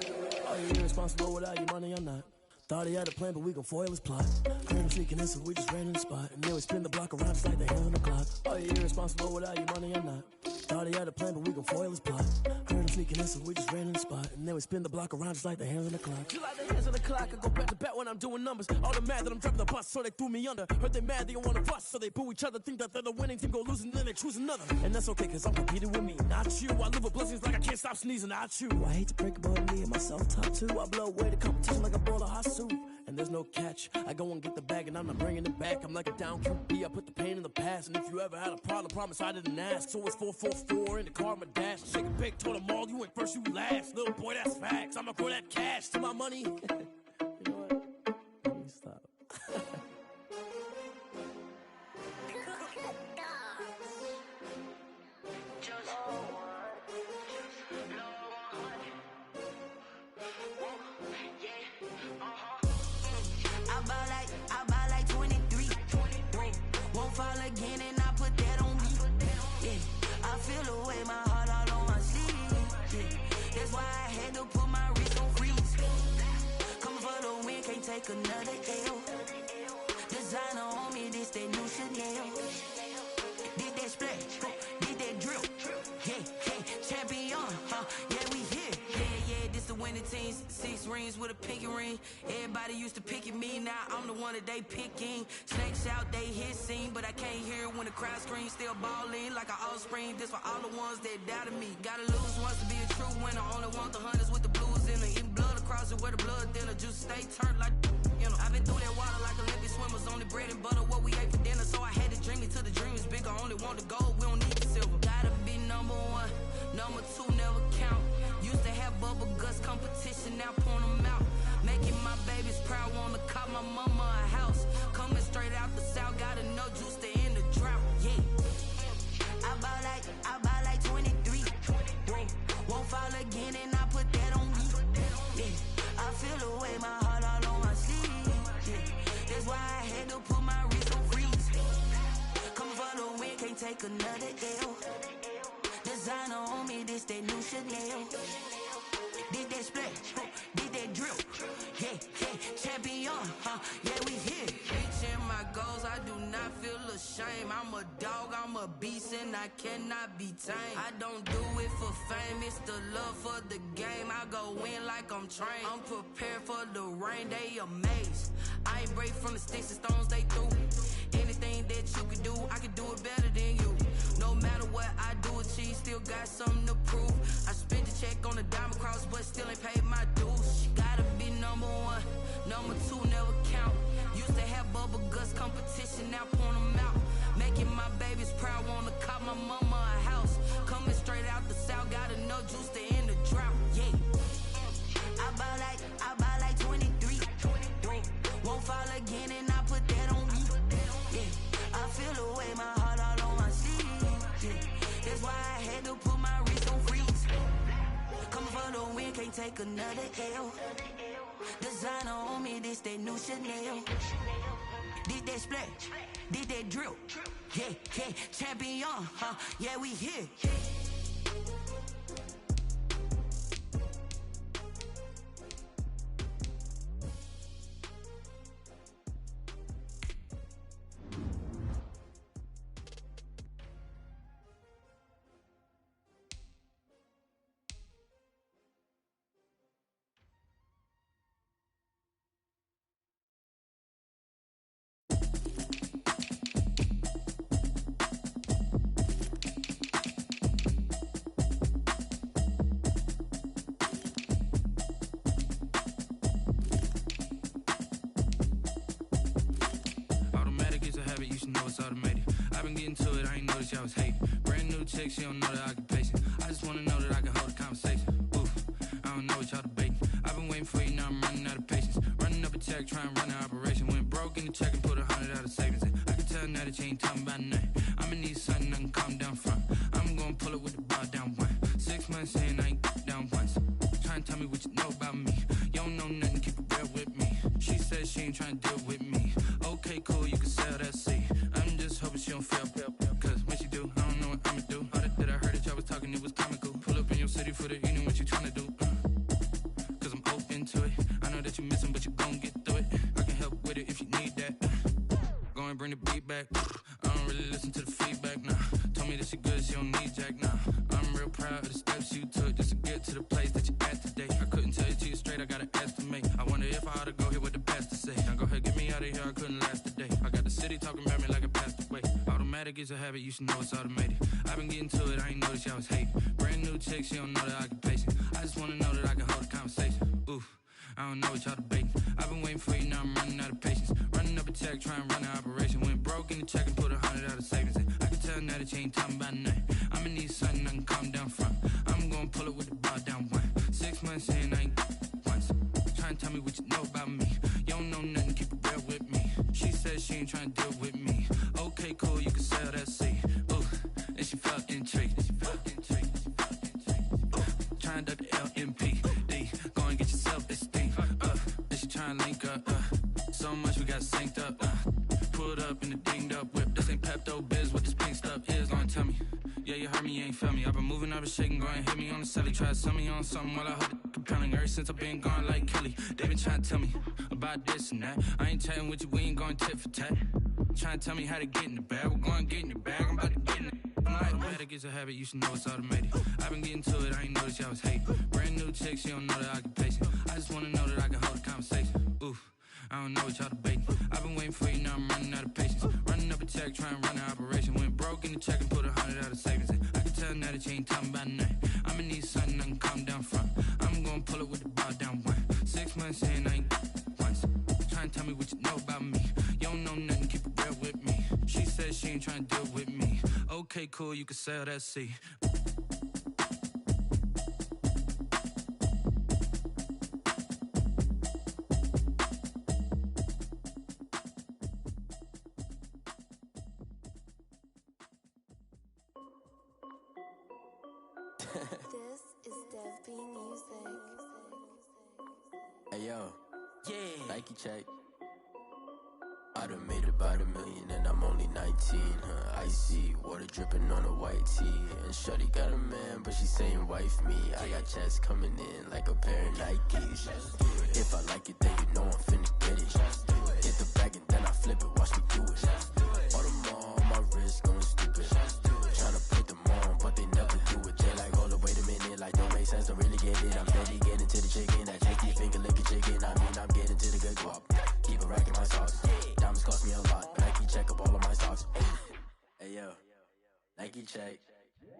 Are you irresponsible without your money or not? Thought he had a plan, but we gon' foil his plot. Heard him sneaking in, so we just ran in the spot. And then we spin the block around just like the hand on the clock. Are you irresponsible without your money or not? Thought he had a plan, but we gon' foil his plot. Heard him sneaking in, so we just ran in the spot. And then we spin the block around just like the hands on the clock. Just like the hands on the clock, I go back to back when I'm doing numbers. All the mad that I'm driving the bus, so they threw me under. Heard they mad, they don't wanna fuss, so they boo each other. Think that they're the winning team, go losing, then they choose another. And that's okay, cause I'm competing with me, not you. I live with blessings like I can't stop sneezing, not you. I hate to break about me and myself top two. I blow away the competition like a bowl of hot soup. And there's no catch, I go and get the bag and I'm not bringing it back. I'm like a down QB, I put the pain in the past. And if you ever had a problem, promise I didn't ask. So it's 444 in the car, my dash. Shake a big, told them all, you went first, you last. Little boy, that's facts, I'ma throw that cash to my money. You know what? Let me stop. I buy like 23. Won't fall again and I put that on me. Yeah, I feel the way my heart all on my sleeve. Yeah, that's why I had to put my wrist on freeze. Coming for the win, can't take another L. Designer on me, this that new Chanel. Did that splash, did that drill. Yeah, champion, yeah, we here. Yeah, this the winning team. 6 rings with a pinky ring. Everybody used to pick at me, now I'm the one that they picking. Snakes out, they hit scene, but I can't hear it when the crowd screams. Still balling like an offspring. This for all the ones that doubted me. Gotta lose once to be a true winner. Only want the hunters with the blues in it. Eating blood across it where the blood thinner. Just stay turned like, you know. I've been through that water like Olympic swimmers. Only bread and butter, what we ate for dinner. So I had to dream it till the dream is bigger. Only want the gold, we don't need the silver. Gotta be number 1, number 2 never count. Used to have bubble guts competition, now point them out. Making my babies proud, wanna cop my mama a house. Coming straight out the south, got enough juice to end the drought. Yeah, I buy like 23. Won't fall again and I put that on me. Yeah, I feel the way my heart all on my sleeve. Yeah, that's why I had to put my wrist on freeze. Coming for the win, can't take another L. Designer on me, this that new Chanel. Did that splash, did that drill. Yeah, champion, yeah, we here. Reaching my goals, I do not feel ashamed. I'm a dog, I'm a beast, and I cannot be tamed. I don't do it for fame, it's the love for the game. I go in like I'm trained. I'm prepared for the rain, they amazed. I ain't break from the sticks and stones they threw. Anything that you can do, I can do it better than you. No matter what I do, achieve, still got something to prove. I spent the check on the diamond cross, but still ain't paid my dues. Gotta be number 1, number 2 never count. Used to have bubble guts competition, now point them out. Making my babies proud, wanna cop my mama a house. Coming straight out the south, got enough juice to end the drought. Yeah, I buy like 23. Won't fall again and I put that on me. Yeah, I feel the way my heart all on my sleeve. Yeah, that's why I had to put my wrist on freeze. Coming for the win, can't take another L. Designer on me, this that new Chanel. Did that splash, did that drill. Yeah, champion, yeah, we here. You should know it's automated. I've been getting to it, I ain't noticed y'all was hating. Brand new chick, she don't know the occupation. I just wanna know that I can hold a conversation. Oof, I don't know what y'all debating. I've been waiting for you, now I'm running out of patience. Running up a check, trying to run an operation. Went broke in the check and put 100 out of savings in. I can tell now that you ain't talking about nothing. I'ma need something I can calm down from. I'm gonna pull it with the bar down 1. 6 months in, I ain't down once. Trying to tell me what you know about me. You don't know nothing, keep it real with me. She said she ain't trying to deal with me. Okay, cool, you can sell that seat. I'm just hoping she don't fail. Cause when she do, I don't know what I'ma do. All that I heard that y'all was talking, it was comical. Pull up in your city for the evening, what you tryna do? Cause I'm open to it. I know that you missing, but you gon' get through it. I can help with it if you need that. Go and bring the beat back. I don't really listen to the feedback, nah. told me that she good, she don't need Jack now. I'm real proud of the steps you took just to get to the place that you at today. I couldn't tell you to you straight, I gotta estimate. I wonder if I ought to go here with the best to say. Now go ahead, get me out of here, I couldn't last today. I got the city talking about me like I passed away. Automatic is a habit, you should know it's automated. I've been getting to it, I ain't noticed y'all was hating. Brand new chick, she don't know the occupation. I just wanna know that I can hold a conversation. Oof, I don't know what y'all debating. I've been waiting for you, now I'm running out of patience. Running up a check, trying to run an operation. Went broke in the check and put 100 out of savings in. I can tell now that you ain't talking about nothing. I'ma need something I can calm down from. I'm gonna pull it with the bar down one. 6 months in, I ain't once. Trying to tell me what you know about me. You don't know nothing, keep it real with me. She said she ain't trying to deal with me. Okay, cool, you can sell that seat. Ooh, and she felt intrigued. Trying to duck the LMPD. Go and get yourself esteem. And she trying to link up. So much we got synced up. Pulled up in the dinged up whip. This ain't Pepto Biz, what this pink stuff is. Long tell me. Yeah, you heard me, you ain't felt me. I've been moving, I've been shaking, go and hit me on the celly. Try to sell me on something while I hold it compelling. Ever since I've been gone like Kelly, they been trying to tell me about this and that. I ain't chatting with you, we ain't going tit for tat. Trying to tell me how to get in the bag. We're going to get in the bag, I'm about to get in it. Automatic is a habit, you should know it's automated. I've been getting to it, I ain't noticed y'all was hating. Brand new chick, she don't know the occupation. I just wanna know that I can hold a conversation. Oof, I don't know what y'all debating. I've been waiting for you, now I'm running out of patience. Running up a check, trying to run an operation. Went broke in the check and put 100 out of savings in. I can tell now that you ain't talking about nothing. I'ma need something I can calm down from. I'm gonna pull it with the bar down one. 6 months in, I ain't once. Trying to tell me what you know about me. You don't know nothing, keep it real with me. She said she ain't trying to deal with me. Okay, cool, you can sell that seat. This is Dev B Music. Hey yo, yeah, Nike check. I done made about $1 million and I'm only 19, icy, water dripping on a white tee. And shorty got a man, but she saying wife me. I got checks coming in like a pair of Nikes. If I like it, then you know I'm finna get it. Get the bag and then I flip it, watch me do it. All them on my wrist going stupid. Tryna put them on, but they never do it. They like, hold up, wait a minute, like don't make sense, don't really get it. I'm steady getting to the chicken, that tasty finger licking chicken. I mean, I'm getting to the good guap. Keep a rack in my socks. Diamonds cost me a lot. Nike check up all of my socks. Hey yo, Nike check.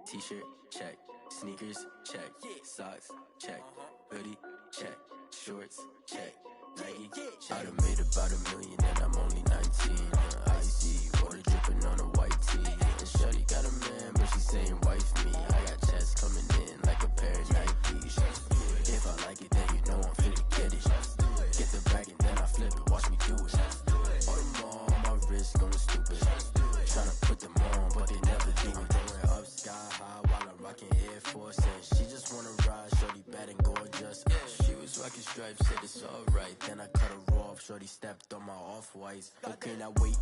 T-shirt check. Sneakers check. Socks check. Hoodie check. Shorts check. Nike check. I done made about $1 million and I'm only 19. Icy, water dripping on a white tee. And shorty got a man, but she saying wife me. I got checks coming in like a pair of Nikes. If I like it, then you know I'm finna get it. Get the bag and then I flip it, watch me do it. All them on my wrist going stupid. Tryna put them on, but they never do it. Going up sky high while I'm rocking Air Force. And she just wanna ride, shorty bad and gorgeous. She was rocking stripes, said it's alright. Then I cut her off, shorty stepped on my off-whites. Okay, now wait.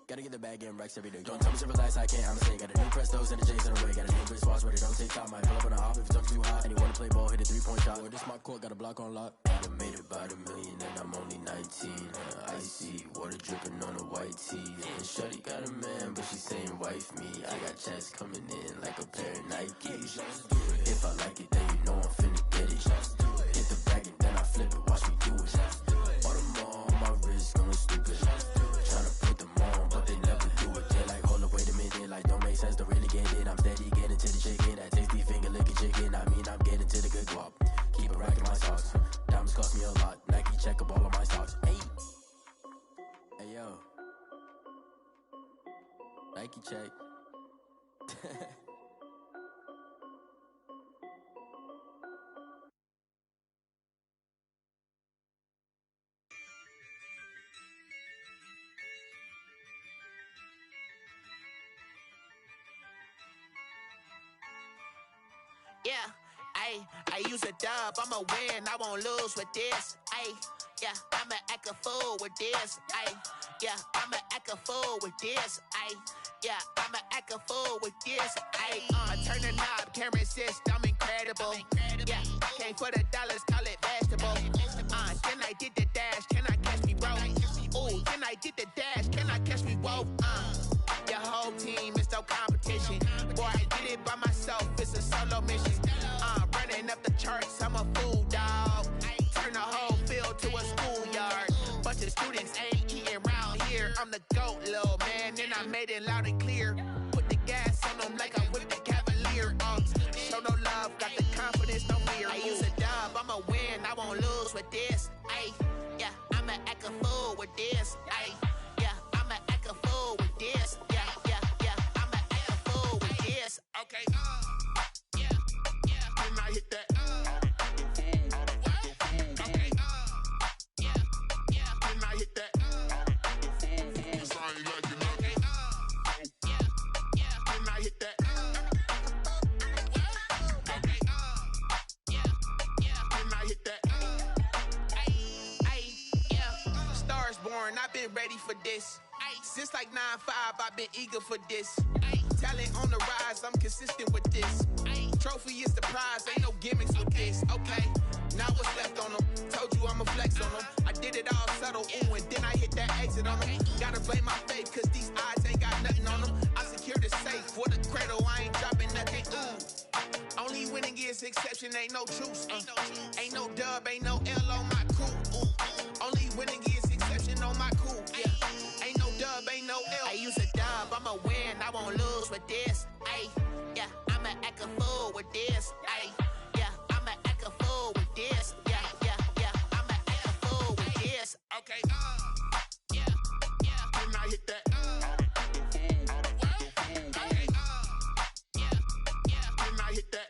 Gotta get the bag and racks every day. Don't tell me to relax, I can't, I'ma say. Got a new Prestos and a J's in the way. Got a new Chris Watch, but it don't take time. Might pull up on a hop if it's up too hot. And you wanna play ball, hit a 3-point shot. Or this my court, got a block on lock. I done made about $1 million and I'm only 19. Icy, water dripping on a white tee. And shorty got a man, but she saying wife me. I got checks coming in like a pair of Nikes. If I like it, then you know I'm finna get it. Get the bag and then I flip it, watch me do it. All them on my wrist going stupid. Tryna put them on, but they never do it. They like, hold up, wait a minute, like don't make sense, don't really get it. I'm steady getting to the chicken, that tasty finger licking chicken. I mean, I'm getting to the good guap. Keep a rack in my socks. Diamonds cost me a lot. Nike check up all of my socks. Hey yo, Nike check. Yeah, I use a dub, I'ma win, I won't lose with this. Yeah, I'ma act a fool with this. Yeah, I'ma act a fool with this. Yeah, I'ma act a fool with this. I turn the knob, can't resist, I'm incredible. Yeah, came for the dollars, call it vegetable. Then I did the dash, can I catch me, bro? Ooh, then I did the dash, can I catch me, whoa? Your whole team is no competition. I'm the GOAT, little man, and I made it loud and clear. Put the gas on them like I whipped the Cavalier. Show no love, got the confidence, no fear. I use a dub, I'ma win, I won't lose with this. Ay, yeah, I'ma act a fool with this. Ay, yeah, I'ma act a fool with this. Yeah, yeah, yeah, I'ma act a fool with this. Okay, yeah, yeah, when I hit that. Okay, yeah, yeah, when I hit that. I've been ready for this. Since like 9-5, I've been eager for this. Talent on the rise, I'm consistent with this. Trophy is the prize, ain't no gimmicks with this. Okay, now what's left on them? Told you I'ma flex on them. I did it all subtle, ooh, and then I hit that exit on them. Gotta blame my faith, cause these odds ain't got nothing on them. I secure the safe for the cradle, I ain't dropping nothing, ooh. Only winning is exception, ain't no truce. Ain't no dub, ain't no L on my crew. Only winning is exception on my cool. Yeah. Ain't no dub, ain't no L. I use a dub, I'ma win, I won't lose with this. Ay, yeah, I'ma act a fool with this. Ay, yeah, I'ma act a fool with this. Yeah, yeah, yeah, I'ma act a fool with this. Okay, yeah, yeah, when I hit that. Okay, yeah, yeah, when I hit that.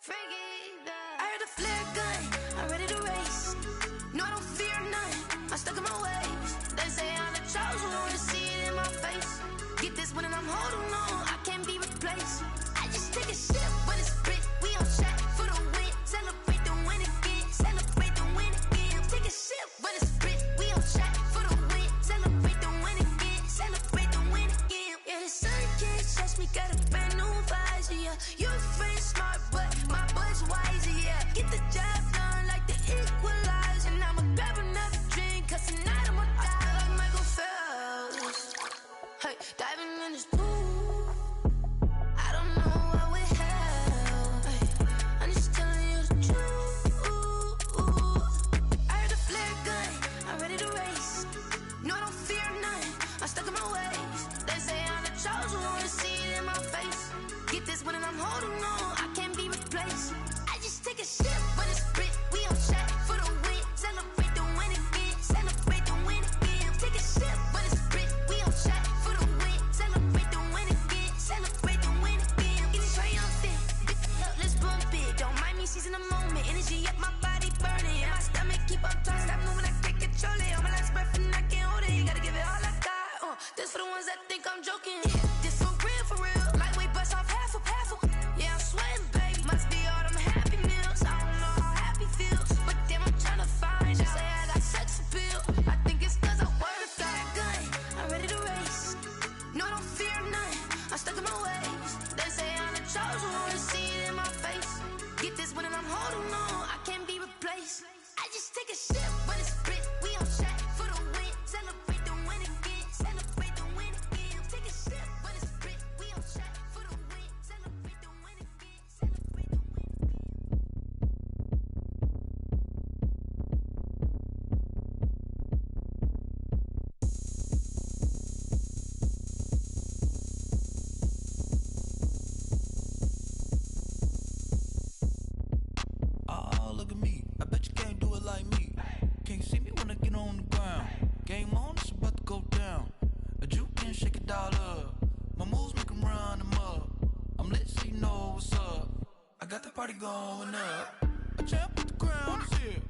I heard the flare gun, I'm ready to race. No, I don't fear none, I'm stuck in my ways. They say I'm the chosen one, to see it in my face. Get this one and I'm holding on, I can't be replaced. I just take a sip, but it's spit, we on track for the win. Celebrate the win again, celebrate the win again. Take a sip, but it's spit, we on track for the win. Celebrate the win again, celebrate the win again. Yeah, the sun can't touch me, got a brand new visor, yeah. Your friend's smart, but my boy's wiser, yeah. Get the job done like the equalizer. And I'ma grab another drink, cause tonight I'ma die like Michael Phelps. Hey, diving in this pool, I don't know what we have. Hey, I'm just telling you the truth. I heard the flare gun, I'm ready to race. No, I don't fear none, I'm stuck in my ways. They say I'm the chosen one, to see it in my face. Get this one and I'm holding on, I can't be replaced. I just take a sip, but it's spit, we on track for the win. Celebrate the win again, celebrate the win again. Take a sip, but it's spit, we on track for the win. Celebrate the win again, celebrate the win again. Get it triumphant, let's bump it. Don't mind me seizing the moment, energy up my body burning. My stomach keep up trying, stop moving, I can't control it. On my last breath and I can't hold it. Gotta give it all I got. This for the ones that think I'm joking. This for real, for real. Lightweight bust off half a. Yeah, I'm sweating, baby. Must be all them happy meals. I don't know how happy feels, but damn, I'm tryna find out. Say I got sex appeal. I think it's cause I work that gun. I'm ready to race. No, I don't fear none. I'm stuck in my ways. They say I'm the chosen one, to see it in my face. Get this one and I'm holding on, I can't be replaced. I just take a sip, but it's spit. We on track for the win. Celebrate the win again. Celebrate the win again. Take a sip, but it's spit. We on track for the win. Celebrate the win again. Celebrate the win Oh, look at me. I bet you can't do it like me. Can't see me when I get on the ground. Game on, it's about to go down. A juke can shake it all up. My moves make 'em run them up. I'm lit so you know what's up. I got the party going up. A champ with the crown is here.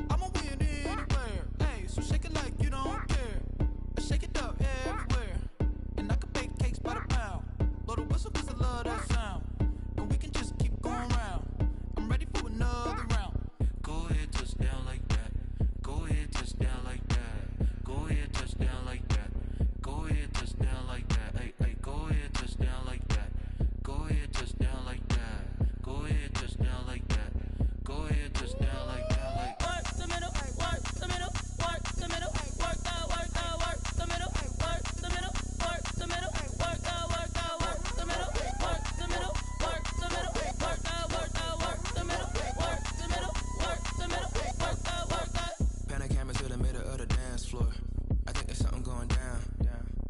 I'ma win anywhere. Hey, so shake it like you don't care. I shake it up everywhere. And I can bake cakes by the pound. Blow the whistle cause I love that sound. And we can just keep going round. I'm ready for another round. Go ahead, touch down like that. Go ahead, touch down like that. Go ahead, touch down like that. Go ahead, touch down like that. Hey, hey, go ahead, touch down like that. Go ahead, touch down like that. Go ahead, touch down like that. Go ahead, touch down like that. Like work the middle, work the middle, work the middle, work the middle, work the middle, work the middle, work the middle, work the middle, work the middle, work the middle, work the middle, work the middle, work the middle, work the. Pan a camera to the middle of the dance floor. I think there's something going down.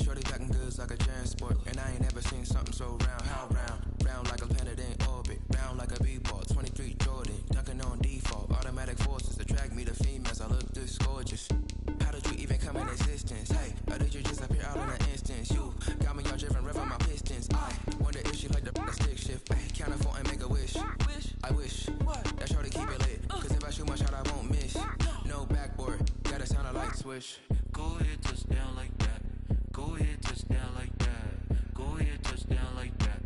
Shorty packing goods like a transport, and I ain't never seen something so round. How round? Round like a planet in orbit, round like a b-ball. 23 Jordan, dunking on default. Automatic forces attract me to females. I look this gorgeous. How did you even come in existence? Hey, or did you just appear out in an instance? You got me all driven, revving my pistons. I wonder if she like the stick shift. Hey, count a four and make a wish. I wish that shorty keep it lit. Cause if I shoot my shot, I won't miss. No backboard, gotta sound a light switch. go ahead, touch down like that. Go ahead, touch down like that. Go ahead, touch down like that.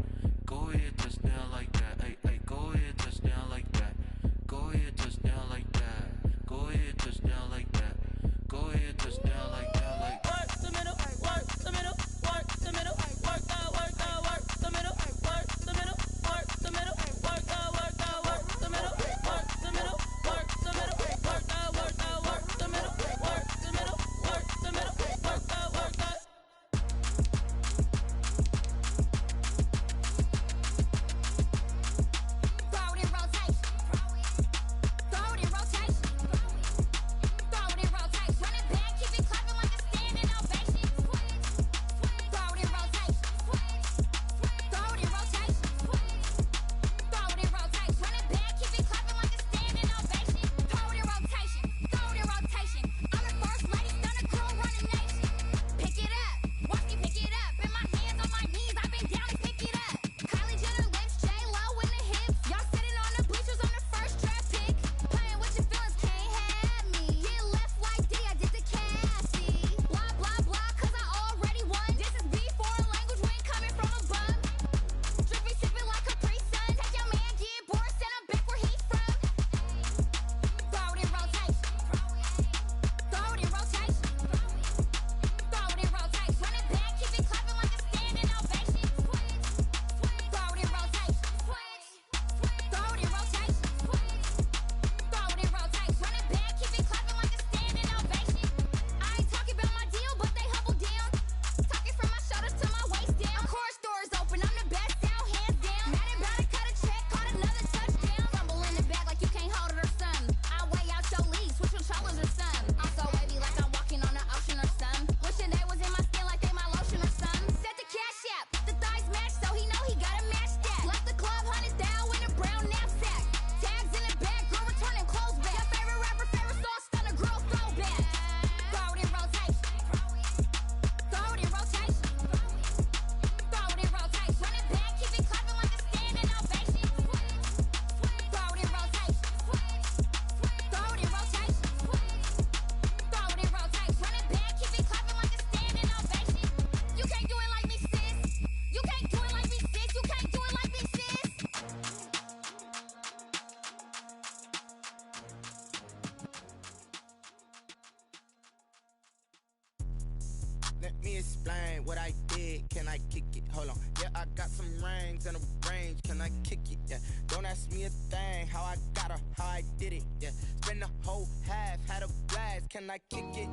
Let me explain what I did. Can I kick it? Hold on. Yeah, I got some rings and a range. Can I kick it? Yeah. Don't ask me a thing. How I got her, how I did it. Yeah. Spend the whole half, had a blast. Can I kick it?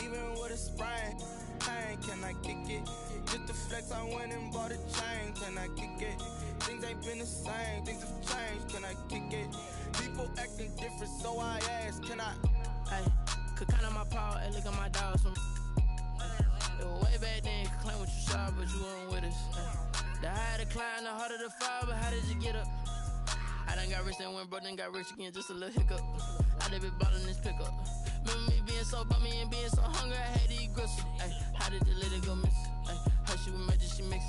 Even with a sprain. Pain, can I kick it? Just to flex, I went and bought a chain. Can I kick it? Things ain't been the same. Things have changed. Can I kick it? People acting different, so I ask. Can I? Hey, could count on my power. Hey, look at my dogs from. It was way back then, could claim what you saw, but you weren't with us. The higher the climb, the harder the fall, but how did you get up? I done got rich and went broke, then got rich again, just a little hiccup. I done been ballin' this pickup. Remember me being so bummy and being so hungry, I had to eat gristle. Ay, how did you let it go miss? Ay, her she was magic, she mixed.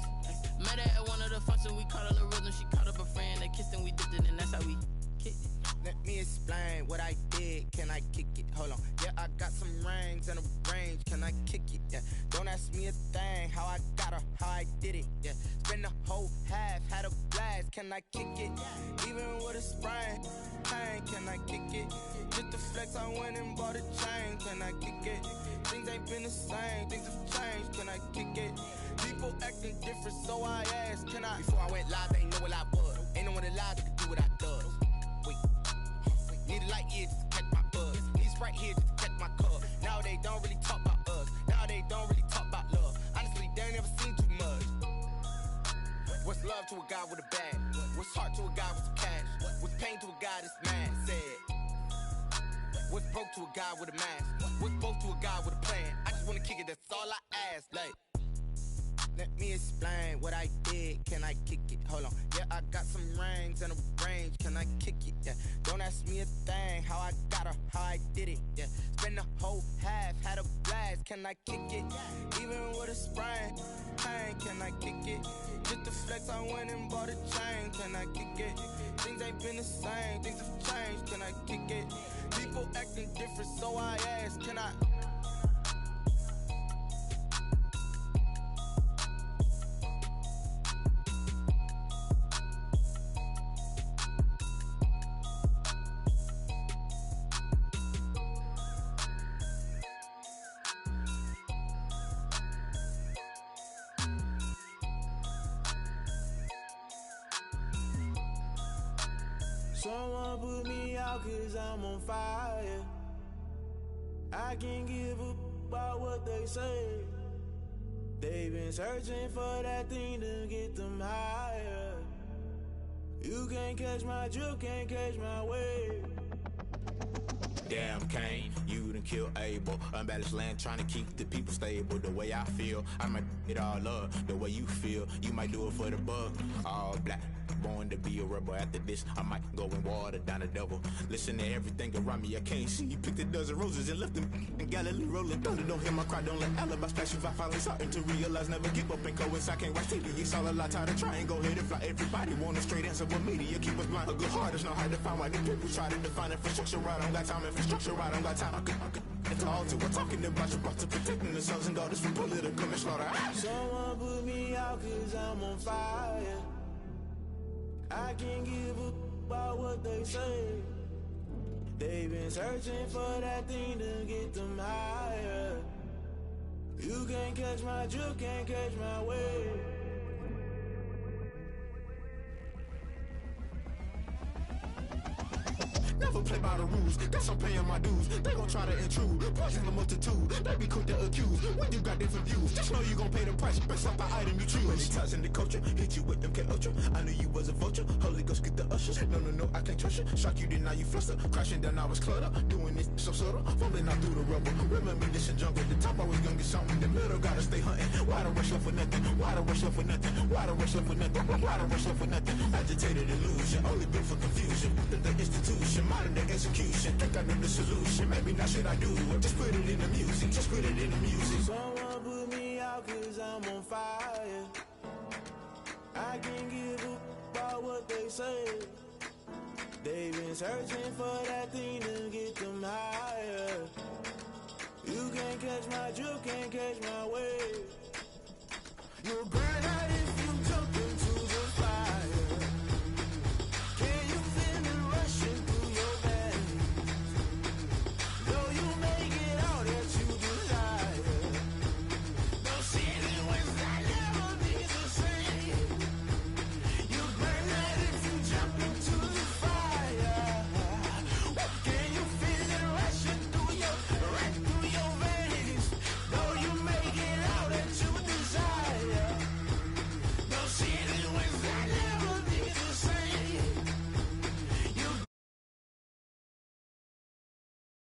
Met her at one of the functions, we caught a little rhythm, she caught up a friend, they kissed and we dipped it, and that's how we kicked it. Let me explain what I did. Can I kick it? Hold on. Yeah, I got some rings and a range. Can I kick it? Yeah. Don't ask me a thing. How I got her, how I did it. Yeah. Spend the whole half, had a blast. Can I kick it? Even with a sprain. Pain, can I kick it? Just to flex, I went and bought a chain. Can I kick it? Things ain't been the same. Things have changed. Can I kick it? People acting different, so I asked. Can I? Before I went live, they ain't know what I was. Ain't no one alive that could do what I does. Wait. Need a light here just to catch my buzz. Need Sprite here just to catch my cup. Now they don't really talk about us. Now they don't really talk about love. Honestly, they ain't never seen too much. What's love to a guy with a bag? What's heart to a guy with some cash? What's pain to a guy that's mad? Said. What's broke to a guy with a mask? What's broke to a guy with a plan? I just wanna kick it, that's all I ask. Like, let me explain what I did. Can I kick it? Hold on. Yeah, I got some rings and a range. Can I kick it? Yeah. Don't ask me a thing. How I got her, how I did it. Yeah. Spend the whole half, had a blast. Can I kick it? Even with a sprain. Pain, can I kick it? Just to flex, I went and bought a chain. Can I kick it? Things ain't been the same. Things have changed. Can I kick it? People acting different, so I ask. Can I? Someone put me out 'cause I'm on fire. I can't give up about what they say. They've been searching for that thing to get them higher. You can't catch my drift, can't catch my wave. Damn Kane, you done killed Abel. Unbalanced land trying to keep the people stable. The way I feel, I might it all up. The way you feel, you might do it for the buck. All black, born to be a rebel. After this, I might go and water down the devil. Listen to everything around me, I can't see. Picked a dozen roses and left them in Galilee rolling thunder. Don't hear my cry, don't let alibis pass you. I finally starting to realize, never give up and coincide. Can't watch TV, it's all a lot. Tired of trying, go ahead and fly. Everybody want a straight answer, but media keep us blind. A good heart is not hard to find. Why the people try to define infrastructure right? I don't got time, infrastructure right, I don't got time. I could it's all to. We're talking about you brought to protecting the sons and daughters from political manslaughter. Someone put me out 'cause I'm on fire. I can't give up about what they say. They've been searching for that thing to get them higher. You can't catch my drift, can't catch my wave. Never play by the rules, guess I'm paying my dues. They gon' try to intrude, poison the multitude. They be quick to accuse, when you got different views. Just know you gon' pay the price, based off the item you choose. Many times in the culture, hit you with them K-Ultra. I knew you was a vulture, Holy Ghost get the ushers. No, I can't trust you. Shock you, then now you fluster. Crashing down, I was cluttered. Doing this so subtle, falling out through the rubble. Remember this in jungle, the top I was young and something. The middle gotta stay hunting. Why the rush up for nothing? Why the rush up for nothing? Why the rush up for nothing? Why the rush up for nothing? Agitated illusion, only built for confusion. The institution, modern day execution. Think I know the solution. Maybe not should I do it? Just put it in the music. Just put it in the music. Someone put me out 'cause I'm on fire. I can't give up about what they say. They've been searching for that thing to get them higher. You can't catch my drift, can't catch my wave. You're burning out